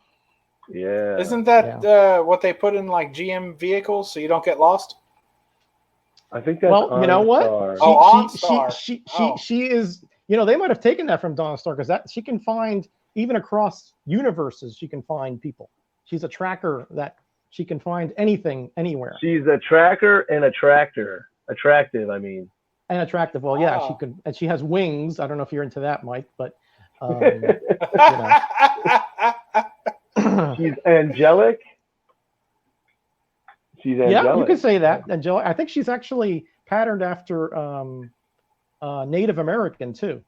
Yeah. Isn't that what they put in like GM vehicles so you don't get lost? I think that's you know what? OnStar. She is. They might have taken that from Dawnstar because she can find even across universes. She can find people. She's a tracker that she can find anything anywhere. She's a tracker and a tractor. Attractive, I mean. And attractive. Well, yeah, she could, and she has wings. I don't know if you're into that, Mike, but she's angelic. She's angelic. Yeah, you could say that. Angelic. I think she's actually patterned after Native American too.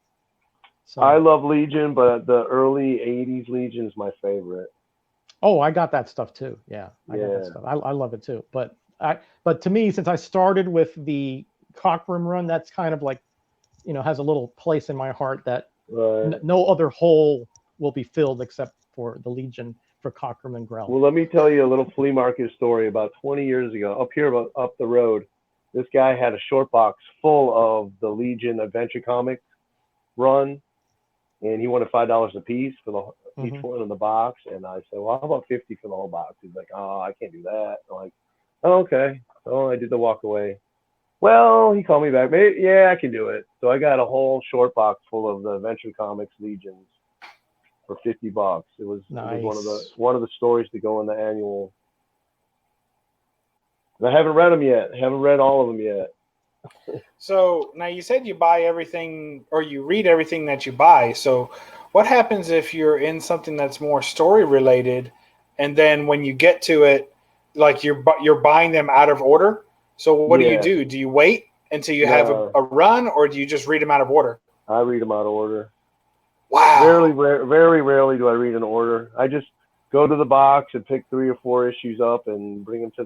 So I love Legion, but the early '80s Legion's my favorite. Oh, I got that stuff too. Yeah, I got that stuff. I love it too. But to me, since I started with the Cockrum run, that's kind of like, has a little place in my heart that no other hole will be filled except for the Legion for Cockrum and Grell. Well, let me tell you a little flea market story. About 20 years ago, up the road, this guy had a short box full of the Legion Adventure Comics run, and he wanted $5 a piece for each one in the box. And I said, well, how about 50 for the whole box? He's like, oh, I can't do that. I'm like, oh, okay. So I did the walk away. Well, he called me back. Maybe, yeah, I can do it. So I got a whole short box full of the Adventure Comics Legions for $50. It was, nice. It was one of the stories to go in the annual. And I haven't read them yet. I haven't read all of them yet. So now you said you buy everything or you read everything that you buy. So what happens if you're in something that's more story related, and then when you get to it, like you're buying them out of order? So what do? Do you wait until you have a run, or do you just read them out of order? I read them out of order. Wow. Very rarely do I read in order. I just go to the box and pick 3 or 4 issues up and bring them to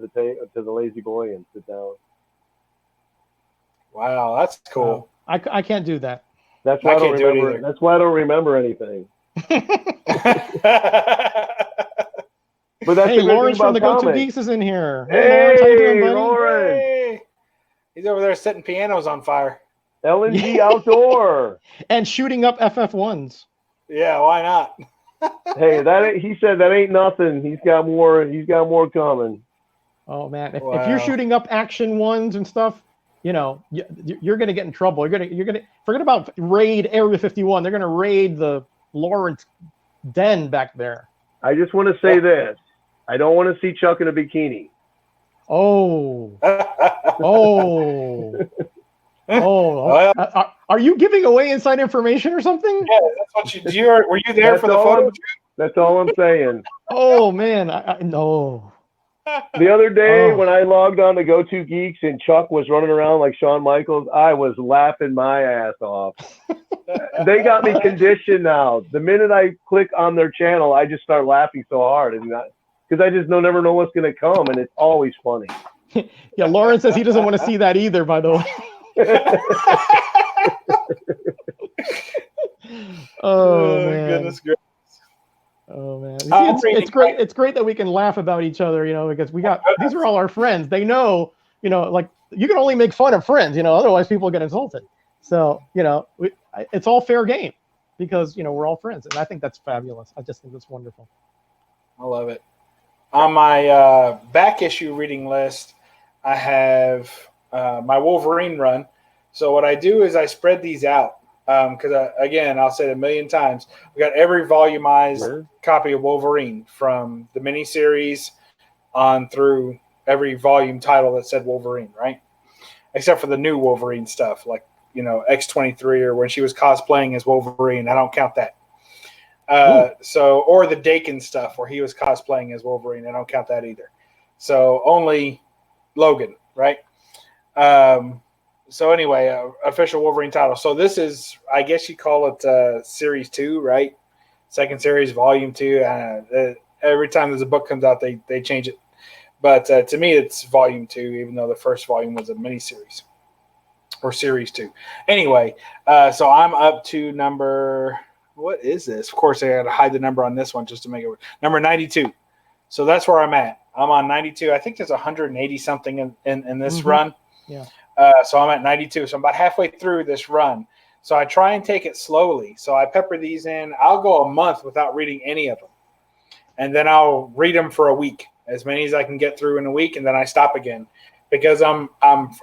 the lazy boy and sit down. Wow, that's cool. I can't do that. That's why I don't remember. That's why I don't remember anything. But that's hey, Lawrence from the Go-To Geeks is in here. Hey, Lawrence, how you doing, buddy? Lawrence. Hey. He's over there setting pianos on fire. LNG Outdoor. And shooting up FF1s. Yeah, why not? Hey, he said that ain't nothing. He's got more coming. Oh man, if you're shooting up action ones and stuff, you know, you're gonna get in trouble. You're gonna forget about raid Area 51. They're gonna raid the Lawrence den back there. I just want to say this. I don't want to see Chuck in a bikini. Oh. Are you giving away inside information or something? Yeah, that's what you do. Were you there for the photo? That's all I'm saying. Oh man, no. The other day when I logged on to Go-To Geeks and Chuck was running around like Shawn Michaels, I was laughing my ass off. They got me conditioned now. The minute I click on their channel, I just start laughing so hard, and because I just never know what's going to come, and it's always funny. Yeah, Lawrence says he doesn't want to see that either, by the way. Oh man. Goodness gracious. Oh man. See, it's great. It's great that we can laugh about each other, you know, because these are all our friends. They know, you know, like you can only make fun of friends, you know, otherwise people get insulted. So, you know, it's all fair game because, you know, we're all friends. And I think that's fabulous. I just think that's wonderful. I love it. On my back issue reading list, I have my Wolverine run. So what I do is I spread these out because, again, I'll say it a million times. We got every volumized copy of Wolverine from the miniseries on through every volume title that said Wolverine, right? Except for the new Wolverine stuff, like, you know, X-23 or when she was cosplaying as Wolverine. I don't count that. Or the Dakin stuff where he was cosplaying as Wolverine. I don't count that either. So only Logan, right? So anyway, official Wolverine title. So this is, I guess you call it Series 2, right? Second series, Volume 2. Every time there's a book comes out, they change it. But to me, it's Volume 2, even though the first volume was a miniseries or Series 2. Anyway, so I'm up to number, what is this? Of course, I got to hide the number on this one just to make it number 92. So that's where I'm at. I'm on 92. I think there's 180 something in this run. Yeah. So I'm at 92. So I'm about halfway through this run. So I try and take it slowly. So I pepper these in. I'll go a month without reading any of them. And then I'll read them for a week, as many as I can get through in a week, and then I stop again because I'm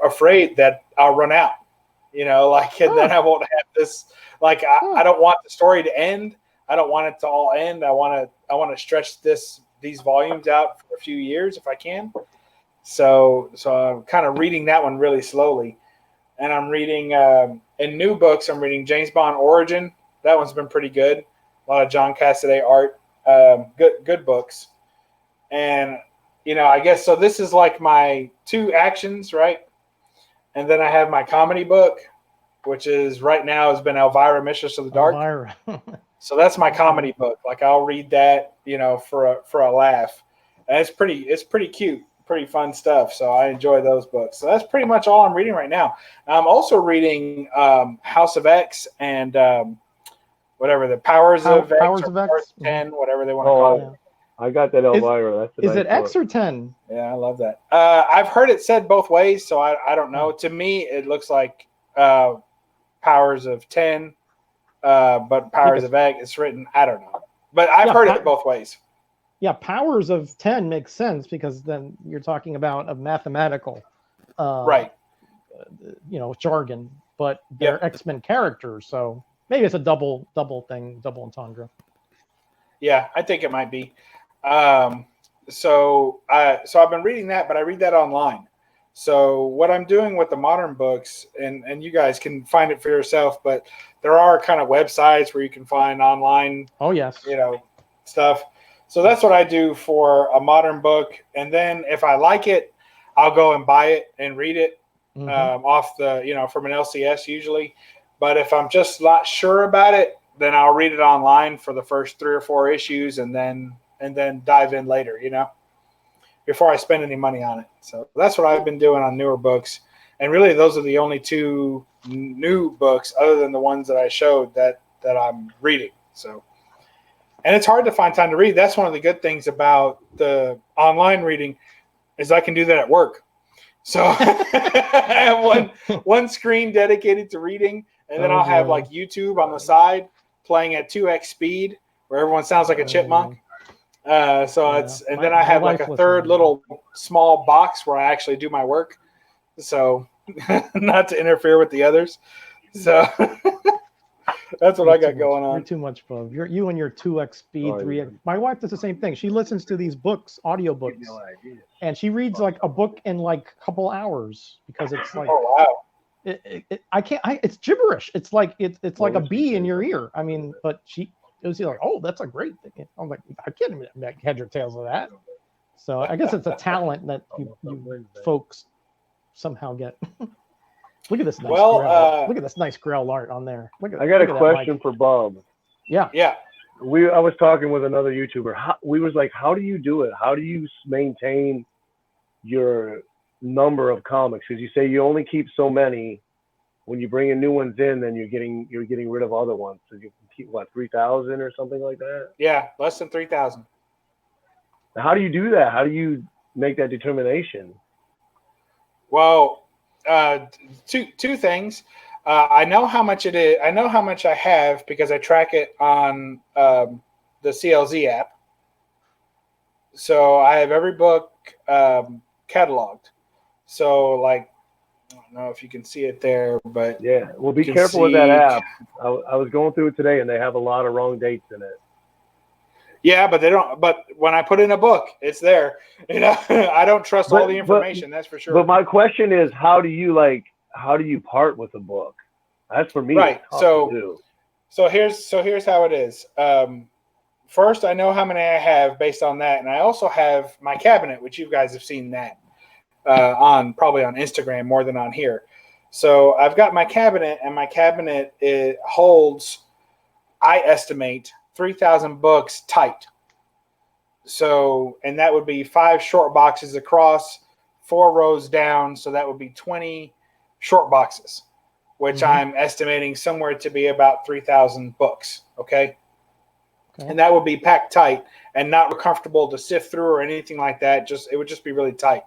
afraid that I'll run out. You know, like, and then I won't have this. Like, I don't want the story to end. I don't want it to all end. I want to stretch these volumes out for a few years if I can. So I'm kind of reading that one really slowly, and I'm reading in new books. I'm reading James Bond Origin. That one's been pretty good. A lot of John Cassaday art. Good books. And you know, I guess so. This is like my 2 actions, right? And then I have my comedy book, which is right now has been Elvira, Mistress of the Dark. Elvira. So that's my comedy book. Like I'll read that, you know, for a laugh. And it's pretty cute, pretty fun stuff. So I enjoy those books. So that's pretty much all I'm reading right now. I'm also reading House of X and whatever the Powers of X, Powers of X, 10, whatever they want to call it. I got that Elvira. Is it X or 10? Yeah, I love that. I've heard it said both ways, so I don't know. To me, it looks like Powers of 10, but Powers of X, it's written, I don't know. But I've heard it both ways. Yeah, Powers of 10 makes sense because then you're talking about a mathematical right. You know, jargon, but they're X-Men characters, so maybe it's a double thing, double entendre. Yeah, I think it might be. So I've been reading that, but I read that online. So what I'm doing with the modern books, and you guys can find it for yourself, but there are kind of websites where you can find online, Oh yes, stuff. So that's what I do for a modern book. And then if I like it, I'll go and buy it and read it off the, from an LCS usually. But if I'm just not sure about it, then I'll read it online for the first 3 or 4 issues and then dive in later, before I spend any money on it. So that's what I've been doing on newer books. And really those are the only 2 new books other than the ones that I showed that I'm reading. So, and it's hard to find time to read. That's one of the good things about the online reading is I can do that at work. So I have one screen dedicated to reading, and then I'll have like YouTube on the side playing at 2x speed where everyone sounds like a chipmunk. Then I have like a third little small box where I actually do my work. So not to interfere with the others. So that's what I got going on. You're too much, Bub. You and your 2x speed, 3x. My wife does the same thing. She listens to these books, audiobooks, and she reads like a book in like a couple hours because it's like, oh wow, it's gibberish. It's like it's like a bee in your ear. I mean, but it was like, oh, that's a great thing. I'm like, I can't make heads or tails of that. So I guess it's a talent that you folks somehow get. Look at this nice look at this nice Grell art on there. I got a question for Bob. Yeah. Yeah. I was talking with another YouTuber. How do you do it? How do you maintain your number of comics? Because you say you only keep so many. When you bring in new ones in, then you're getting rid of other ones. So you can keep 3,000 or something like that. Yeah, less than 3,000. How do you do that? How do you make that determination? Well, two things. I know how much it is. I know how much I have because I track it on the CLZ app. So I have every book cataloged. So like, I don't know if you can see it there, but yeah. Well, be careful with that app. I was going through it today, and they have a lot of wrong dates in it. Yeah, but they don't. But when I put in a book, it's there. I don't trust all the information. That's for sure. But my question is, how do you part with a book? That's for me. Right. So here's how it is. First, I know how many I have based on that, and I also have my cabinet, which you guys have seen that probably on Instagram more than on here. So I've got my cabinet, and my cabinet holds, I estimate, 3,000 books tight. So, and that would be 5 short boxes across, 4 rows down. So that would be 20 short boxes, which I'm estimating somewhere to be about 3,000 books. Okay. And that would be packed tight and not comfortable to sift through or anything like that. It would just be really tight,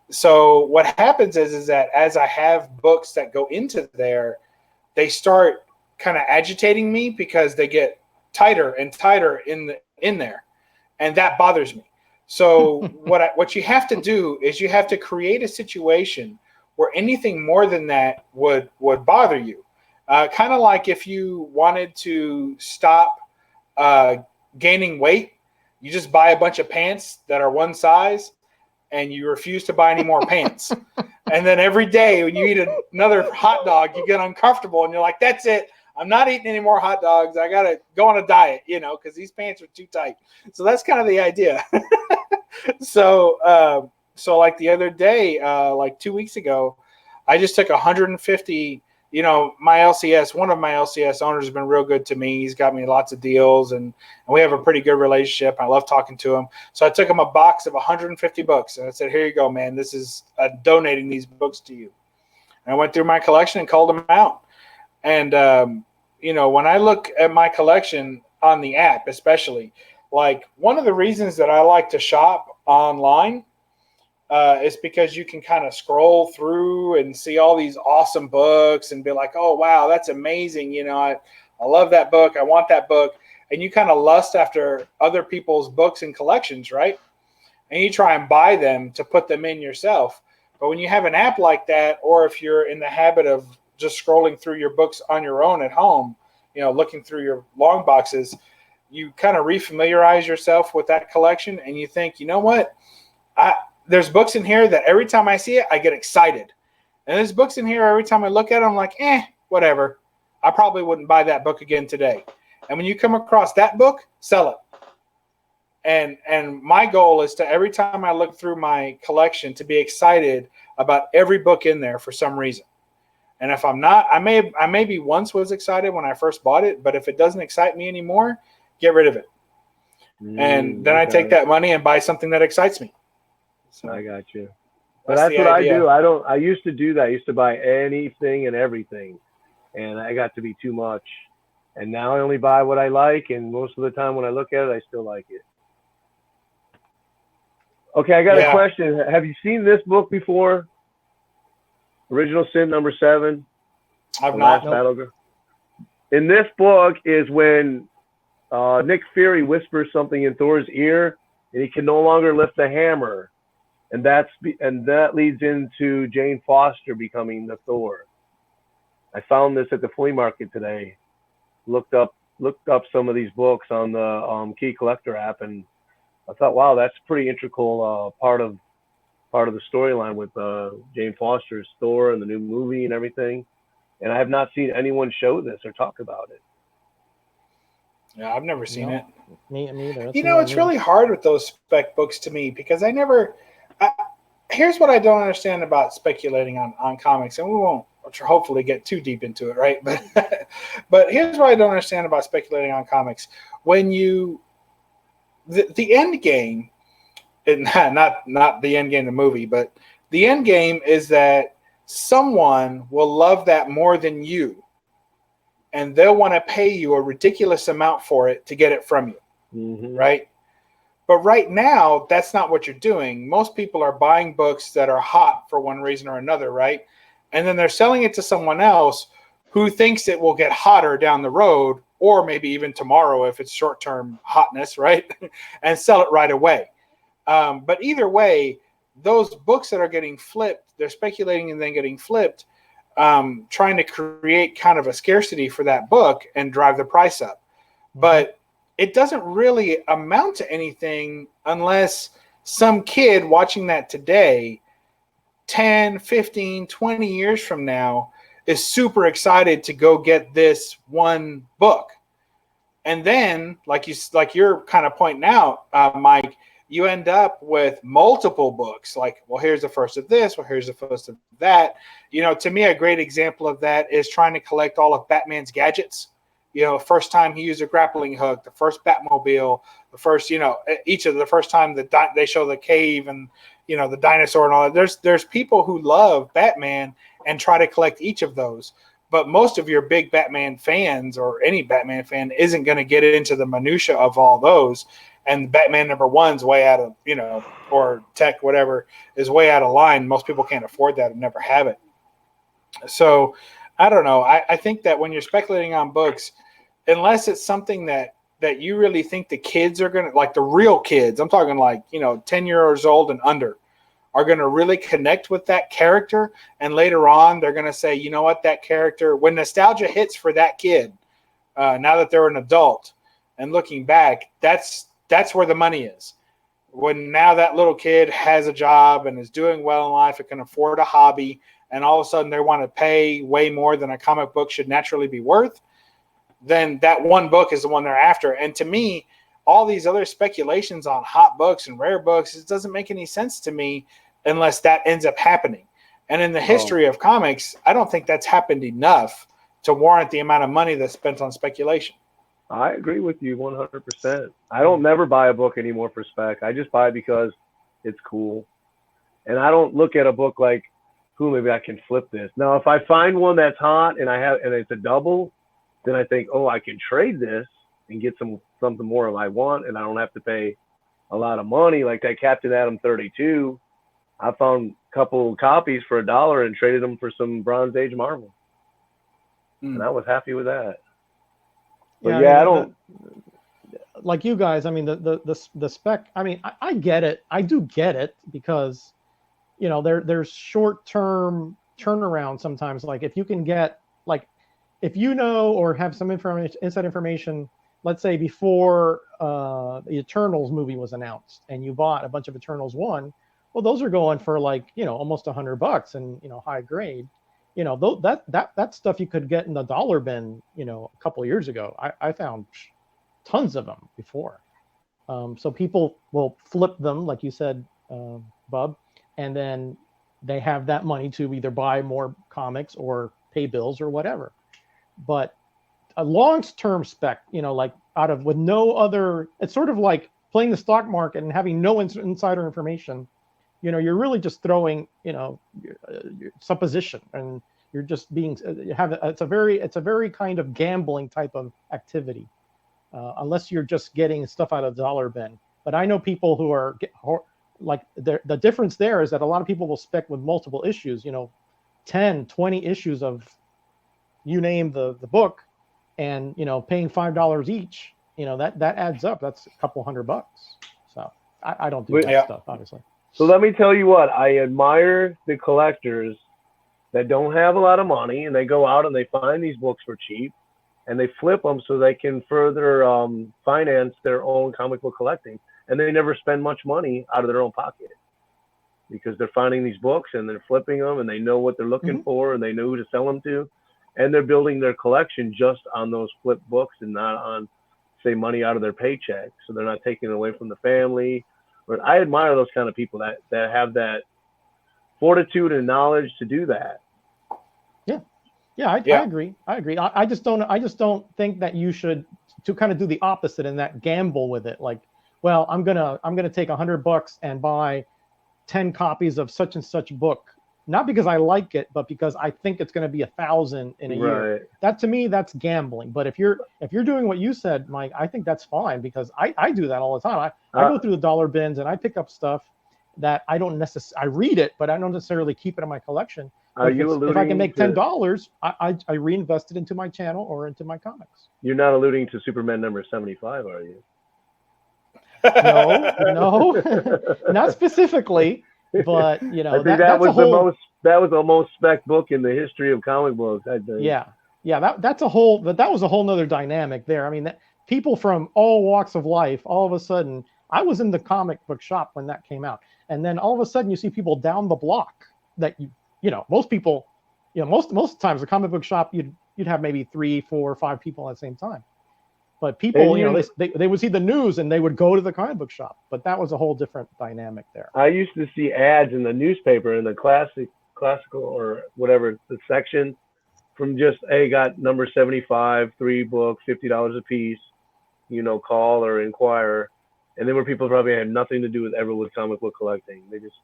So what happens is that as I have books that go into there, they start kind of agitating me because they get tighter and tighter in there, and that bothers me. So what you have to do is you have to create a situation where anything more than that would bother you. Kind of like if you wanted to stop gaining weight, you just buy a bunch of pants that are one size and you refuse to buy any more pants. And then every day when you eat another hot dog, you get uncomfortable and you're like, that's it. I'm not eating any more hot dogs. I got to go on a diet, because these pants are too tight. So that's kind of the idea. So like the other day, like 2 weeks ago, I just took 150, my LCS, one of my LCS owners has been real good to me. He's got me lots of deals and we have a pretty good relationship. I love talking to him. So I took him a box of 150 books and I said, here you go, man. This is donating these books to you. And I went through my collection and called them out. And, when I look at my collection on the app, especially, like one of the reasons that I like to shop online is because you can kind of scroll through and see all these awesome books and be like, oh, wow, that's amazing. I love that book. I want that book. And you kind of lust after other people's books and collections, right? And you try and buy them to put them in yourself. But when you have an app like that, or if you're in the habit of just scrolling through your books on your own at home, looking through your long boxes, you kind of refamiliarize yourself with that collection and you think, you know what? there's books in here that every time I see it, I get excited. And there's books in here every time I look at them, I'm like, whatever. I probably wouldn't buy that book again today. And when you come across that book, sell it. And my goal is to, every time I look through my collection, to be excited about every book in there for some reason. And if I'm not, I maybe once was excited when I first bought it, but if it doesn't excite me anymore, get rid of it. And then I take that money and buy something that excites me. So I got you. But that's what idea. I used to do that. I used to buy anything and everything, and I got to be too much. And now I only buy what I like, and most of the time when I look at it, I still like it. Okay, I got a question. Have you seen this book before? Original Sin number 7. I've not. Battleground. In this book is when Nick Fury whispers something in Thor's ear, and he can no longer lift the hammer. And that leads into Jane Foster becoming the Thor. I found this at the flea market today. Looked up some of these books on the Key Collector app, and I thought, wow, that's a pretty integral part of the storyline with Jane Foster's Thor and the new movie and everything. And I have not seen anyone show this or talk about it. Yeah, I've never seen it. Me either. It's really hard with those spec books to me, because here's what I don't understand about speculating on comics, and we won't hopefully get too deep into it, right? But here's what I don't understand about speculating on comics. When the end game, and not the end game of the movie, but the end game is that someone will love that more than you, and they'll want to pay you a ridiculous amount for it to get it from you, right? But right now, that's not what you're doing. Most people are buying books that are hot for one reason or another, right? And then they're selling it to someone else who thinks it will get hotter down the road, or maybe even tomorrow if it's short-term hotness, right? And sell it right away. But either way, those books that are getting flipped, they're speculating and then getting flipped, trying to create kind of a scarcity for that book and drive the price up. But it doesn't really amount to anything unless some kid watching that today, 10, 15, 20 years from now, is super excited to go get this one book. And then, like you're kind of pointing out, Mike, you end up with multiple books. Like, well, here's the first of this. Well, here's the first of that. To me, a great example of that is trying to collect all of Batman's gadgets. First time he used a grappling hook, the first Batmobile, the first, each of the first time they show the cave and, the dinosaur and all that. There's people who love Batman and try to collect each of those. But most of your big Batman fans, or any Batman fan, isn't going to get into the minutia of all those. And Batman #1's way out of, or tech, whatever, is way out of line. Most people can't afford that and never have it. So I don't know. I think that when you're speculating on books, unless it's something that you really think the kids are going to, like the real kids, I'm talking like, 10 years old and under, are going to really connect with that character. And later on, they're going to say, you know what, that character, when nostalgia hits for that kid, now that they're an adult and looking back, that's where the money is. When now that little kid has a job and is doing well in life and can afford a hobby, and all of a sudden they want to pay way more than a comic book should naturally be worth, then that one book is the one they're after. And to me, all these other speculations on hot books and rare books, it doesn't make any sense to me unless that ends up happening. And in the history of comics, I don't think that's happened enough to warrant the amount of money that's spent on speculation. I agree with you 100%. I don't never buy a book anymore for spec. I just buy it because it's cool. And I don't look at a book like, maybe I can flip this. Now, if I find one that's hot and it's a double, then I think, I can trade this and get something more I want, and I don't have to pay a lot of money. Like that Captain Atom 32, I found a couple copies for $1 and traded them for some Bronze Age Marvel. And I was happy with that. But I don't like you guys. I mean, the spec. I mean, I get it. I do get it because, there's short-term turnaround sometimes. Like if you can get, like, if or have some inside information, let's say before the Eternals movie was announced, and you bought a bunch of Eternals 1, Well, those are going for like, almost $100 and, high grade. That stuff you could get in the dollar bin, a couple of years ago. I found tons of them before. So people will flip them, like you said, Bub, and then they have that money to either buy more comics or pay bills or whatever. But a long-term spec, like with no other, it's sort of like playing the stock market and having no insider information. You're really just throwing, supposition, and you're just being it's a very kind of gambling type of activity, unless you're just getting stuff out of the dollar bin. But I know people who are like the difference there is that a lot of people will spec with multiple issues, 10, 20 issues of, you name the book, and paying $5 each, that adds up. That's a couple $100. So I don't do that stuff, obviously. So let me tell you what, I admire the collectors that don't have a lot of money, and they go out and they find these books for cheap, and they flip them so they can further finance their own comic book collecting, and they never spend much money out of their own pocket because they're finding these books and they're flipping them, and they know what they're looking for, and they know who to sell them to, and they're building their collection just on those flipped books and not on, say, money out of their paycheck. So they're not taking it away from the family. But I admire those kind of people that have that fortitude and knowledge to do that. I agree. I just don't think that you should to kind of do the opposite and that gamble with it. Like, well, I'm gonna take $100 and buy 10 copies of such and such book, not because I like it, but because I think it's going to be 1,000 in a year. That, to me, that's gambling. But if you're doing what you said, Mike, I think that's fine, because I do that all the time. I go through the dollar bins and I pick up stuff that I don't necessarily, I read it, but I don't necessarily keep it in my collection. If I can make $10, I reinvest it into my channel or into my comics. You're not alluding to Superman number 75, are you? No, not specifically. But I think that was the most spec book in the history of comic books, I think. That was a whole nother dynamic there. I mean, people from all walks of life, all of a sudden, I was in the comic book shop when that came out, and then all of a sudden you see people down the block that most people, most times the comic book shop you'd have maybe 3, 4, 5 people at the same time. But people, they would see the news and they would go to the comic book shop. But that was a whole different dynamic there. I used to see ads in the newspaper in the classical or whatever the section from just, hey, got number 75, 3 books, $50 a piece, call or inquire. And there were people probably had nothing to do with comic book collecting. They just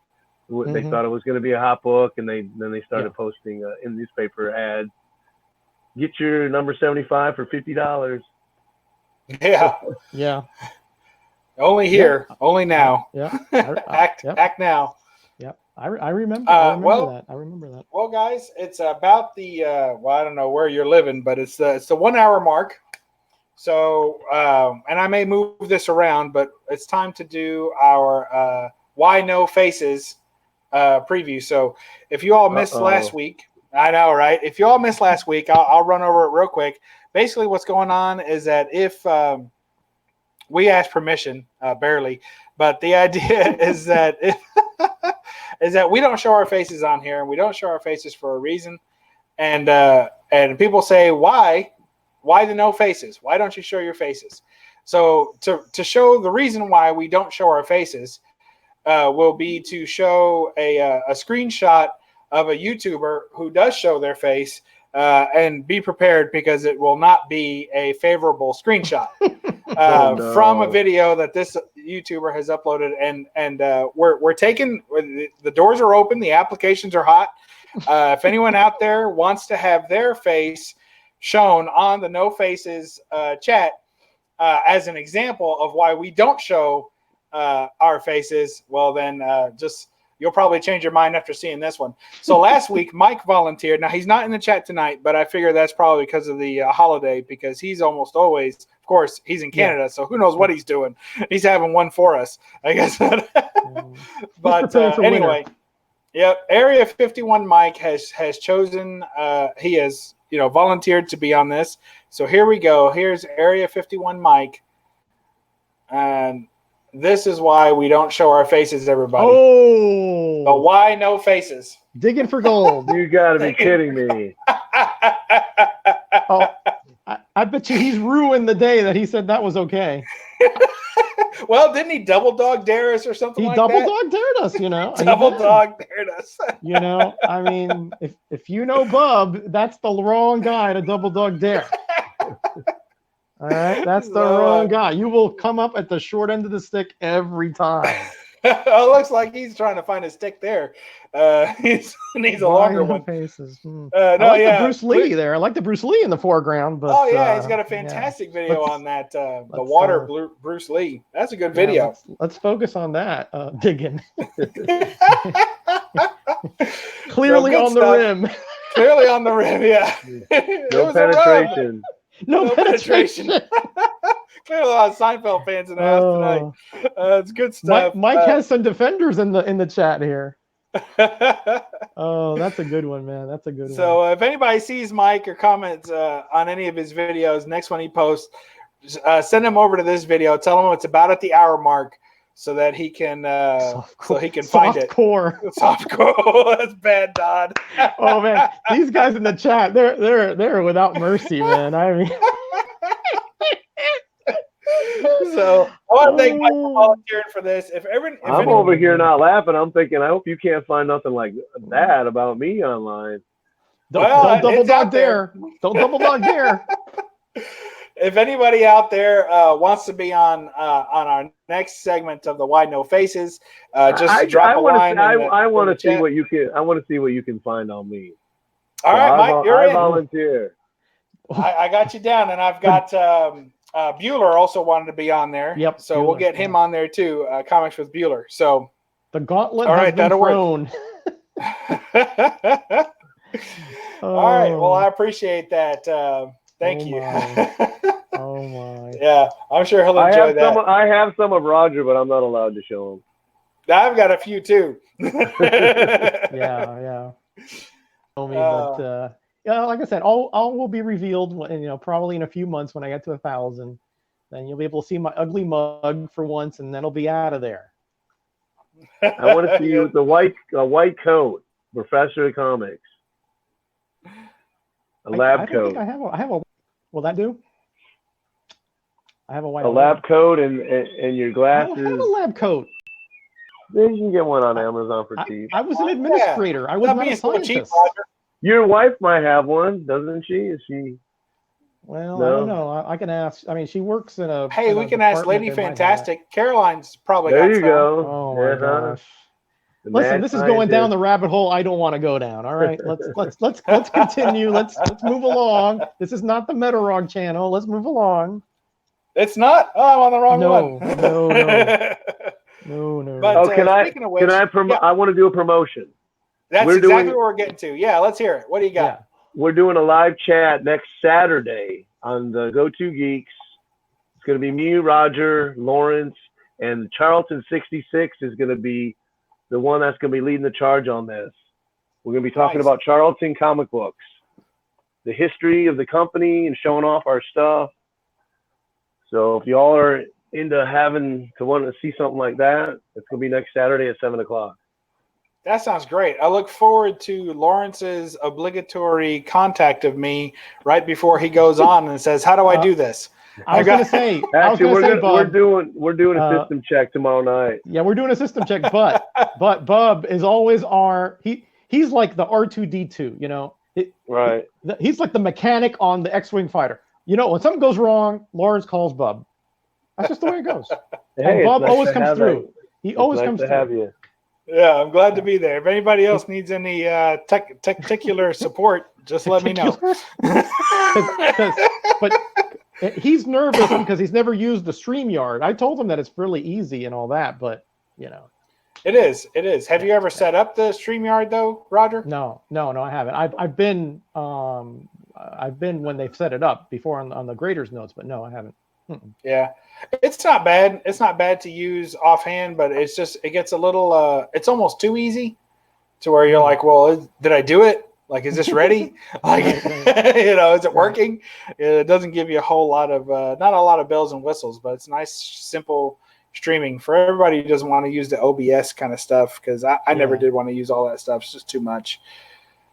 they thought it was going to be a hot book, and then they started posting in newspaper ads. Get your number 75 for $50. Yeah. Only here, only now. Act now. Yeah, I remember. I remember that. Well, guys, it's about the I don't know where you're living, but it's the 1 hour mark. So, and I may move this around, but it's time to do our Why No Faces preview. So, if you all missed last week, I know, right? If you all missed last week, I'll run over it real quick. Basically, what's going on is that if we ask permission, barely, but the idea is that is that we don't show our faces on here, and we don't show our faces for a reason. And people say, why the no faces? Why don't you show your faces? So to show the reason why we don't show our faces will be to show a screenshot of a YouTuber who does show their face. And be prepared, because it will not be a favorable screenshot from a video that this YouTuber has uploaded. And we're taking, the doors are open, the applications are hot. If anyone out there wants to have their face shown on the No Faces chat as an example of why we don't show our faces, well then you'll probably change your mind after seeing this one. So last week, Mike volunteered. Now, he's not in the chat tonight, but I figure that's probably because of the holiday, because he's almost always, of course, he's in Canada, so who knows what he's doing. He's having one for us, I guess. But anyway, Area 51 Mike has chosen, he has volunteered to be on this. So here we go. Here's Area 51 Mike. And this is why we don't show our faces, everybody. Oh, but why no faces? Digging for gold. You got to be kidding me. Oh, I bet you he's ruined the day that he said that was okay. Well, didn't he double dog dare us or something like that? He double dog dared us, you know. Double dog dared us. You know, I mean, if you know Bub, that's the wrong guy to double dog dare. All right, that's the wrong guy. You will come up at the short end of the stick every time. It looks like he's trying to find a stick there. He needs a longer one. Faces. No, I like the Bruce Lee there. I like the Bruce Lee in the foreground. But, he's got a fantastic video on that. The water Bruce Lee. That's a good video. Let's focus on that. Digging. Clearly on the rim. Clearly on the rim, yeah. No penetration. No penetration. Clearly a lot of Seinfeld fans in the house tonight. It's good stuff. Mike has some defenders in the chat here. Oh, that's a good one, man. That's a good one. So if anybody sees Mike or comments on any of his videos, next one he posts, send him over to this video. Tell him it's about at the hour mark, so that he can find it. Softcore. That's bad, Dodd. Oh man, these guys in the chat, they're without mercy, man. I mean. So I want to thank Mike for volunteering for this. I'm over here not laughing. I'm thinking, I hope you can't find nothing like that about me online. Don't double dog dare. Don't double dog dare. If anybody out there wants to be on our next segment of the Why No Faces, just drop a line. I want to see what you can. I want to see what you can find on me. All right, Mike, you're in. I volunteer. I got you down, and I've got Bueller also wanted to be on there. Yep. So we'll get him on there too. Comics with Bueller. So the gauntlet has been thrown. All right. Well, I appreciate that. Thank you. Oh my. Yeah, I'm sure he'll enjoy that. I have some of Roger, but I'm not allowed to show him. I've got a few too. Yeah. But like I said, all will be revealed, probably in a few months when I get to 1,000. Then you'll be able to see my ugly mug for once, and then it'll be out of there. I want to see you with the white coat, Professor of Comics, lab coat. I have a. Will that do? I have a white. A lab coat and your glasses. I don't have a lab coat. Then you can get one on Amazon for cheap. I was an administrator. Yeah. I was not a scientist. Your wife might have one, doesn't she? Is she? Well, no. I don't know. I can ask. I mean, she works in a. Hey, we can ask Lady Fantastic. Caroline's probably. There you go. Oh my gosh. Listen, this is going down the rabbit hole I don't want to go down. All right, let's continue. Let's move along. This is not the Metarog channel. Let's move along. It's not. Oh, I'm on the wrong one. No. But, I want to do a promotion. That's exactly what we're getting to. Yeah, let's hear it. What do you got? Yeah. We're doing a live chat next Saturday on the Go-To Geeks. It's going to be me, Roger, Lawrence, and Charlton 66 is going to be the one that's going to be leading the charge on this. We're going to be talking about Charlton comic books, the history of the company, and showing off our stuff. So if y'all are into wanting to see something like that, it's going to be next Saturday at 7 o'clock. That sounds great. I look forward to Lawrence's obligatory contact of me right before he goes on and says, "How do I do this?" I was going to say, we're doing a system check tomorrow night. Yeah, we're doing a system check, but Bub is always he's like the R2D2, right? He's like the mechanic on the X-Wing fighter. When something goes wrong, Lawrence calls Bub. That's just the way it goes. And Bub always comes through. He always comes through. Have you. Yeah, I'm glad to be there. If anybody else needs any tacticular support, just let me know. But he's nervous because he's never used the StreamYard. I told him that it's really easy and all that, but It is. Have you ever set up the StreamYard though, Roger? No, I haven't. I've been when they've set it up before on the graders notes, but no, I haven't. Yeah, it's not bad. It's not bad to use offhand, but it gets a little. It's almost too easy, to where you're like, well, did I do it? Like, is this ready? Like, is it working? It doesn't give you a whole lot of, not a lot of bells and whistles, but it's nice, simple, streaming. For everybody who doesn't want to use the OBS kind of stuff, because I never did want to use all that stuff. It's just too much.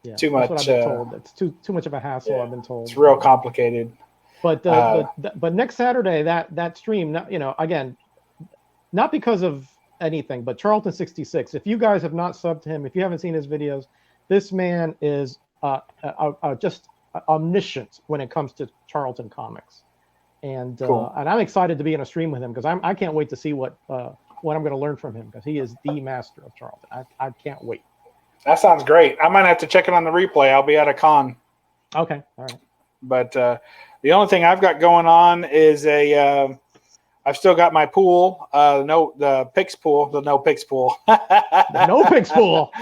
Yeah, too much. That's what I've been told. It's too much of a hassle. I've been told it's real complicated. But next Saturday, that stream, again, not because of anything, but Charlton66. If you guys have not subbed to him, if you haven't seen his videos, this man is just omniscient when it comes to Charlton comics, and cool. And I'm excited to be in a stream with him because I can't wait to see what I'm going to learn from him, because he is the master of Charlton. I can't wait. That sounds great. I might have to check it on the replay. I'll be at a con. Okay, all right. But the only thing I've got going on is I've still got my pool. The picks pool. The no picks pool. The no picks pool.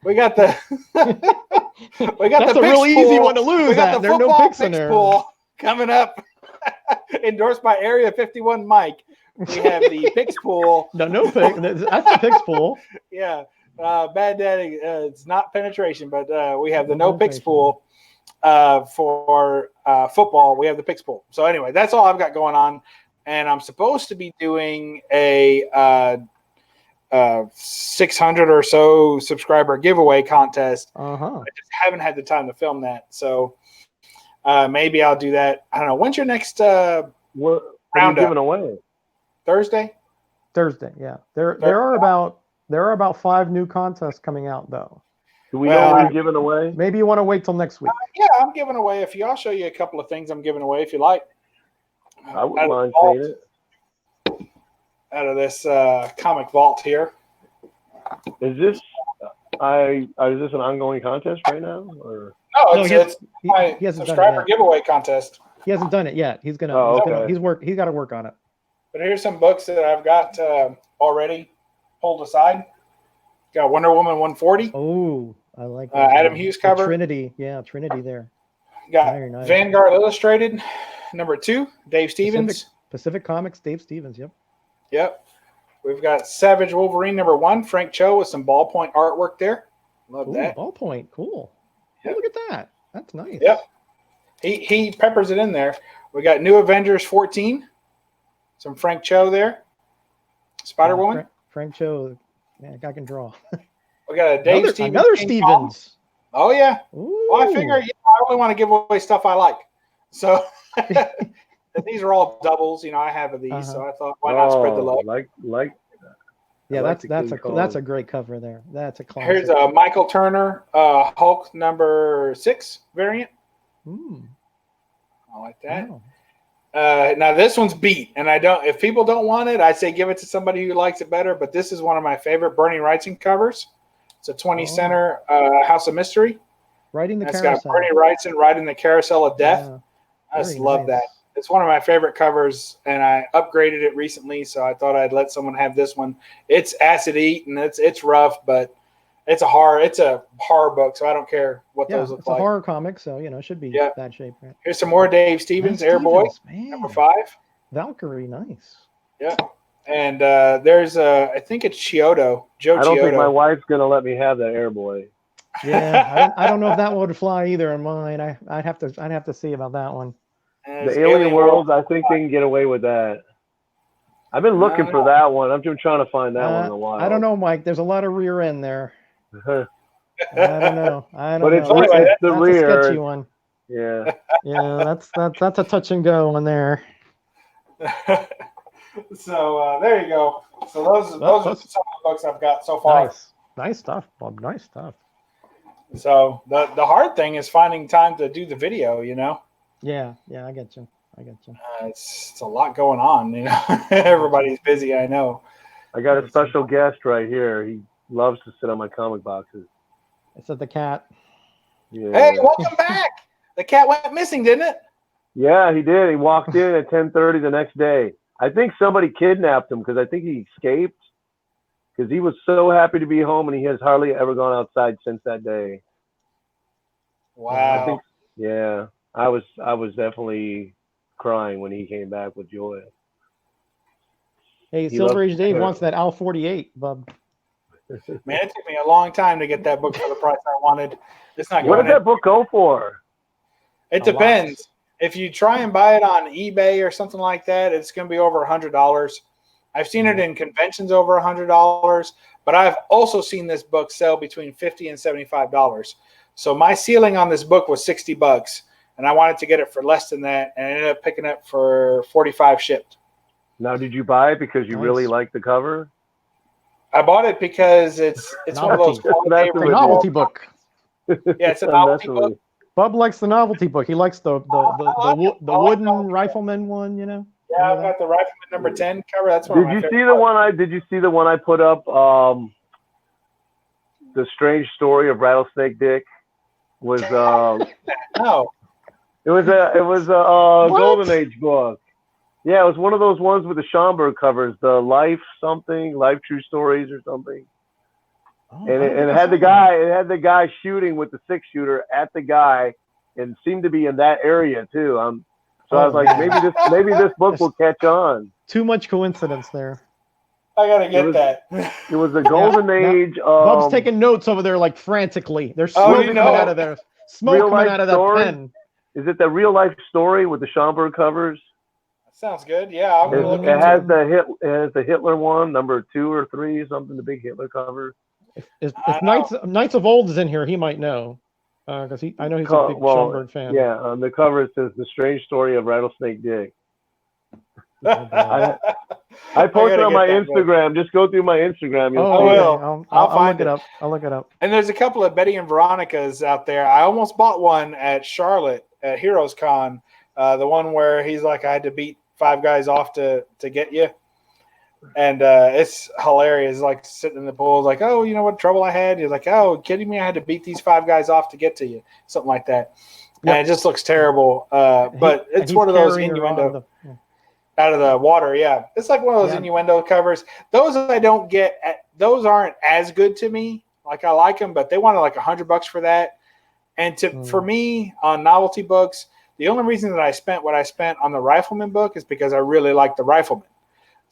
We got the. That's a real easy one to lose. We got the there are no football picks in there. Pool coming up. Endorsed by Area 51 Mike. We have the picks pool. No pick. That's the picks pool. Yeah. Bad Daddy, it's not penetration, but we have the no picks pool for football. We have the picks pool. So anyway, that's all I've got going on, and I'm supposed to be doing a 600 or so subscriber giveaway contest. I just haven't had the time to film that, so maybe I'll do that. I don't know. When's your next what are you giving away? Thursday, yeah. There are about 5 new contests coming out, though. Do we know what you're giving away? Maybe you want to wait till next week. Yeah, I'm giving away. I'll show you a couple of things I'm giving away if you like. I wouldn't mind seeing it. Out of this comic vault here. Is this an ongoing contest right now, or? No, it's my subscriber giveaway contest. He hasn't done it yet. He's gonna. He's got to work on it. But here's some books that I've got already pulled aside. Got Wonder Woman 140. Oh, I like that. Adam Hughes cover. Trinity, Trinity there. Got nice. Vanguard Illustrated, #2, Dave Stevens. Pacific Comics, Dave Stevens, Yep. We've got Savage Wolverine #1, Frank Cho with some ballpoint artwork there. Love that. Ballpoint, cool. Yep. Oh, look at that. That's nice. Yep. He peppers it in there. We got New Avengers 14, some Frank Cho there. Spider-Woman. Frank Cho, man, guy can draw. We got a Dave Stevens. Another Stevens. Oh, yeah. Ooh. Well, I figure I only want to give away stuff I like. So these are all doubles. I have of these, so I thought, why not spread the love? Yeah, that's a great cover there. That's a classic. Here's a Michael Turner Hulk #6 variant. I like that. Oh. Now this one's beat, and if people don't want it, I say give it to somebody who likes it better. But this is one of my favorite Bernie Wrightson covers. It's a 20 center House of Mystery. Riding the carousel. Carousel. It's got Bernie Wrightson riding the Carousel of Death. Yeah. I just love that. It's one of my favorite covers, and I upgraded it recently, so I thought I'd let someone have this one. It's acid eat, and it's rough, but it's a horror book, so I don't care what those look like. It's a horror comic, so it should be bad shape. Right? Here's some more Dave Stevens, Airboy, #5. Valkyrie, nice. Yeah, and there's I think it's Chiodo. I don't think my wife's gonna let me have that Airboy. Yeah, I don't know if that one would fly either on mine. I'd have to see about that one. The Alien Worlds, I think they can get away with that. I've been looking for that one. I'm just trying to find that one in a while. I don't know, Mike. There's a lot of rear end there. I don't know. But it's the rear. A sketchy one. Yeah. Yeah, that's a touch and go one there. So there you go. So those are some of the books I've got so far. Nice stuff, Bob. Nice stuff. So the hard thing is finding time to do the video. Yeah, I get you. It's a lot going on. Everybody's busy. I know. I got a special guest right here. He loves to sit on my comic boxes. It's the cat. Yeah. Hey, welcome back. The cat went missing, didn't it? Yeah, he did. He walked in at 10:30 the next day. I think somebody kidnapped him because I think he escaped because he was so happy to be home and he has hardly ever gone outside since that day. Wow. I was definitely crying when he came back with joy. Hey, Silver Age Dave wants that Al 48, bub. Man, it took me a long time to get that book for the price I wanted. It's not. What did that book go for? It depends. If you try and buy it on eBay or something like that, it's going to be over $100. I've seen it in conventions over $100, but I've also seen this book sell between $50 and $75. So my ceiling on this book was $60, and I wanted to get it for less than that, and I ended up picking it for $45 shipped. Now, did you buy it because you really like the cover? I bought it because it's one of those novelty book. Yeah, it's a novelty book. Bub likes the novelty book. He likes the wooden rifleman one, you know. Yeah, I've got the Rifleman number 10 cover. That's one. Did you see the one I put up? The Strange Story of Rattlesnake Dick was no. It was a Golden Age book. Yeah, it was one of those ones with the Schomburg covers, the Life True Stories or something. Oh, and it had the guy shooting with the 6-shooter at the guy, and seemed to be in that area too. So I was like, maybe this book will catch on. Too much coincidence there. I gotta get that. It was the Golden Age. Bub's taking notes over there like frantically. There's smoke coming out of there. Smoke coming out of that pen. Is it the Real Life Story with the Schomburg covers? That sounds good. Yeah, I'm gonna look. It has the Hitler one, number 2 or 3, something. The big Hitler cover. If Knights of Old is in here, he might know. Because I know he's a big Schomburg fan. Yeah, on the cover it says The Strange Story of Rattlesnake Dick. I posted on my Instagram. Just go through my Instagram. I'll find it up. I'll look it up. And there's a couple of Betty and Veronica's out there. I almost bought one at Charlotte at Heroes Con. The one where he's like, I had to beat 5 guys off to get you. And it's hilarious. Like sitting in the pool, like, oh, you know what trouble I had? You're like, oh, kidding me? I had to beat these 5 guys off to get to you, something like that. Yep. And it just looks terrible. But it's one of those innuendo out of the water. Yeah, it's like one of those innuendo covers. Those I don't get. Those aren't as good to me. Like I like them, but they wanted like $100 for that. And for me on novelty books, the only reason that I spent what I spent on the Rifleman book is because I really like the Rifleman.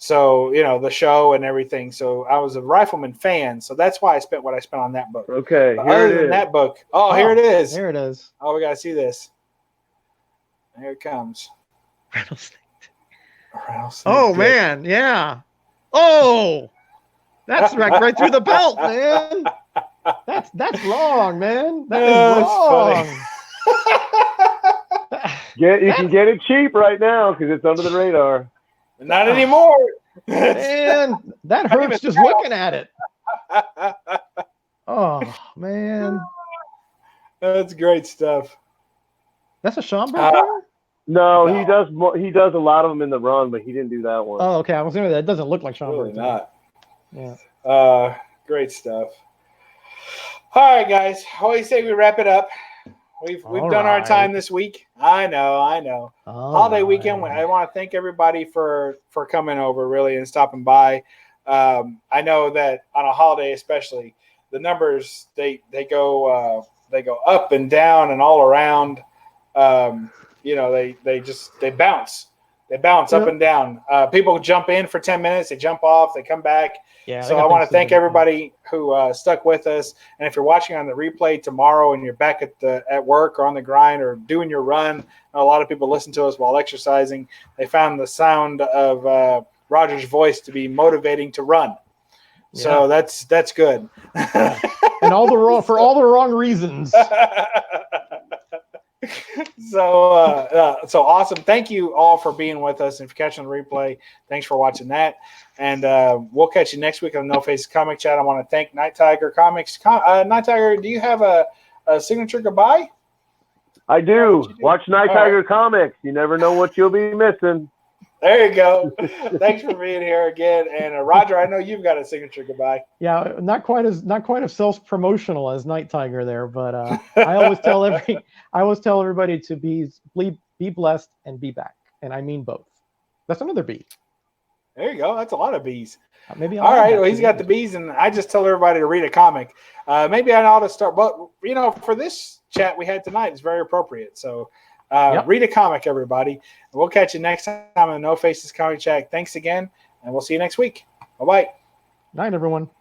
So, you know, the show and everything. So I was a Rifleman fan. So that's why I spent what I spent on that book. Okay. But other than that book. Oh, here it is. Here it is. Oh, we got to see this. Here it comes. Rattlesnake. Oh, man. Yeah. Oh, that's right through the belt, man. That's wrong, man. That is wrong. You can get it cheap right now because it's under the radar. Not anymore. Man, that hurts just looking at it. Oh, man. That's great stuff. That's a Schomburg cover? No, he does a lot of them in the run, but he didn't do that one. Oh, okay. I was thinking that doesn't look like Schomburg. Really not. Yeah. Great stuff. All right, guys. I always say we wrap it up. We've done our time this week. I know. Holiday weekend. I want to thank everybody for coming over, really, and stopping by. I know that on a holiday, especially, the numbers they go up and down and all around. You know, they bounce. They bounce up and down. People jump in for 10 minutes. They jump off. They come back. Yeah. So I want to thank everybody who stuck with us. And if you're watching on the replay tomorrow and you're back at work or on the grind or doing your run, a lot of people listen to us while exercising. They found the sound of Roger's voice to be motivating to run. Yeah. So that's good. And for all the wrong reasons. So awesome. Thank you all for being with us and for catching the replay. Thanks for watching that. And we'll catch you next week on No Faces Comic Chat. I want to thank Nighttiger Comics. Nighttiger, do you have a signature goodbye? I do. Watch Nighttiger Comics. You never know what you'll be missing. There you go. Thanks for being here again. And Roger, I know you've got a signature goodbye. Yeah, not quite as self-promotional as Nighttiger there, but I always tell everybody to be blessed and be back, and I mean both. That's another B. There you go. That's a lot of B's. Maybe. All right. Well, he's got the B's, and I just tell everybody to read a comic. Maybe I ought to start. But you know, for this chat we had tonight, it's very appropriate. So. Read a comic, everybody. And we'll catch you next time on No Faces Comic Chat. Thanks again, and we'll see you next week. Bye-bye. Night, everyone.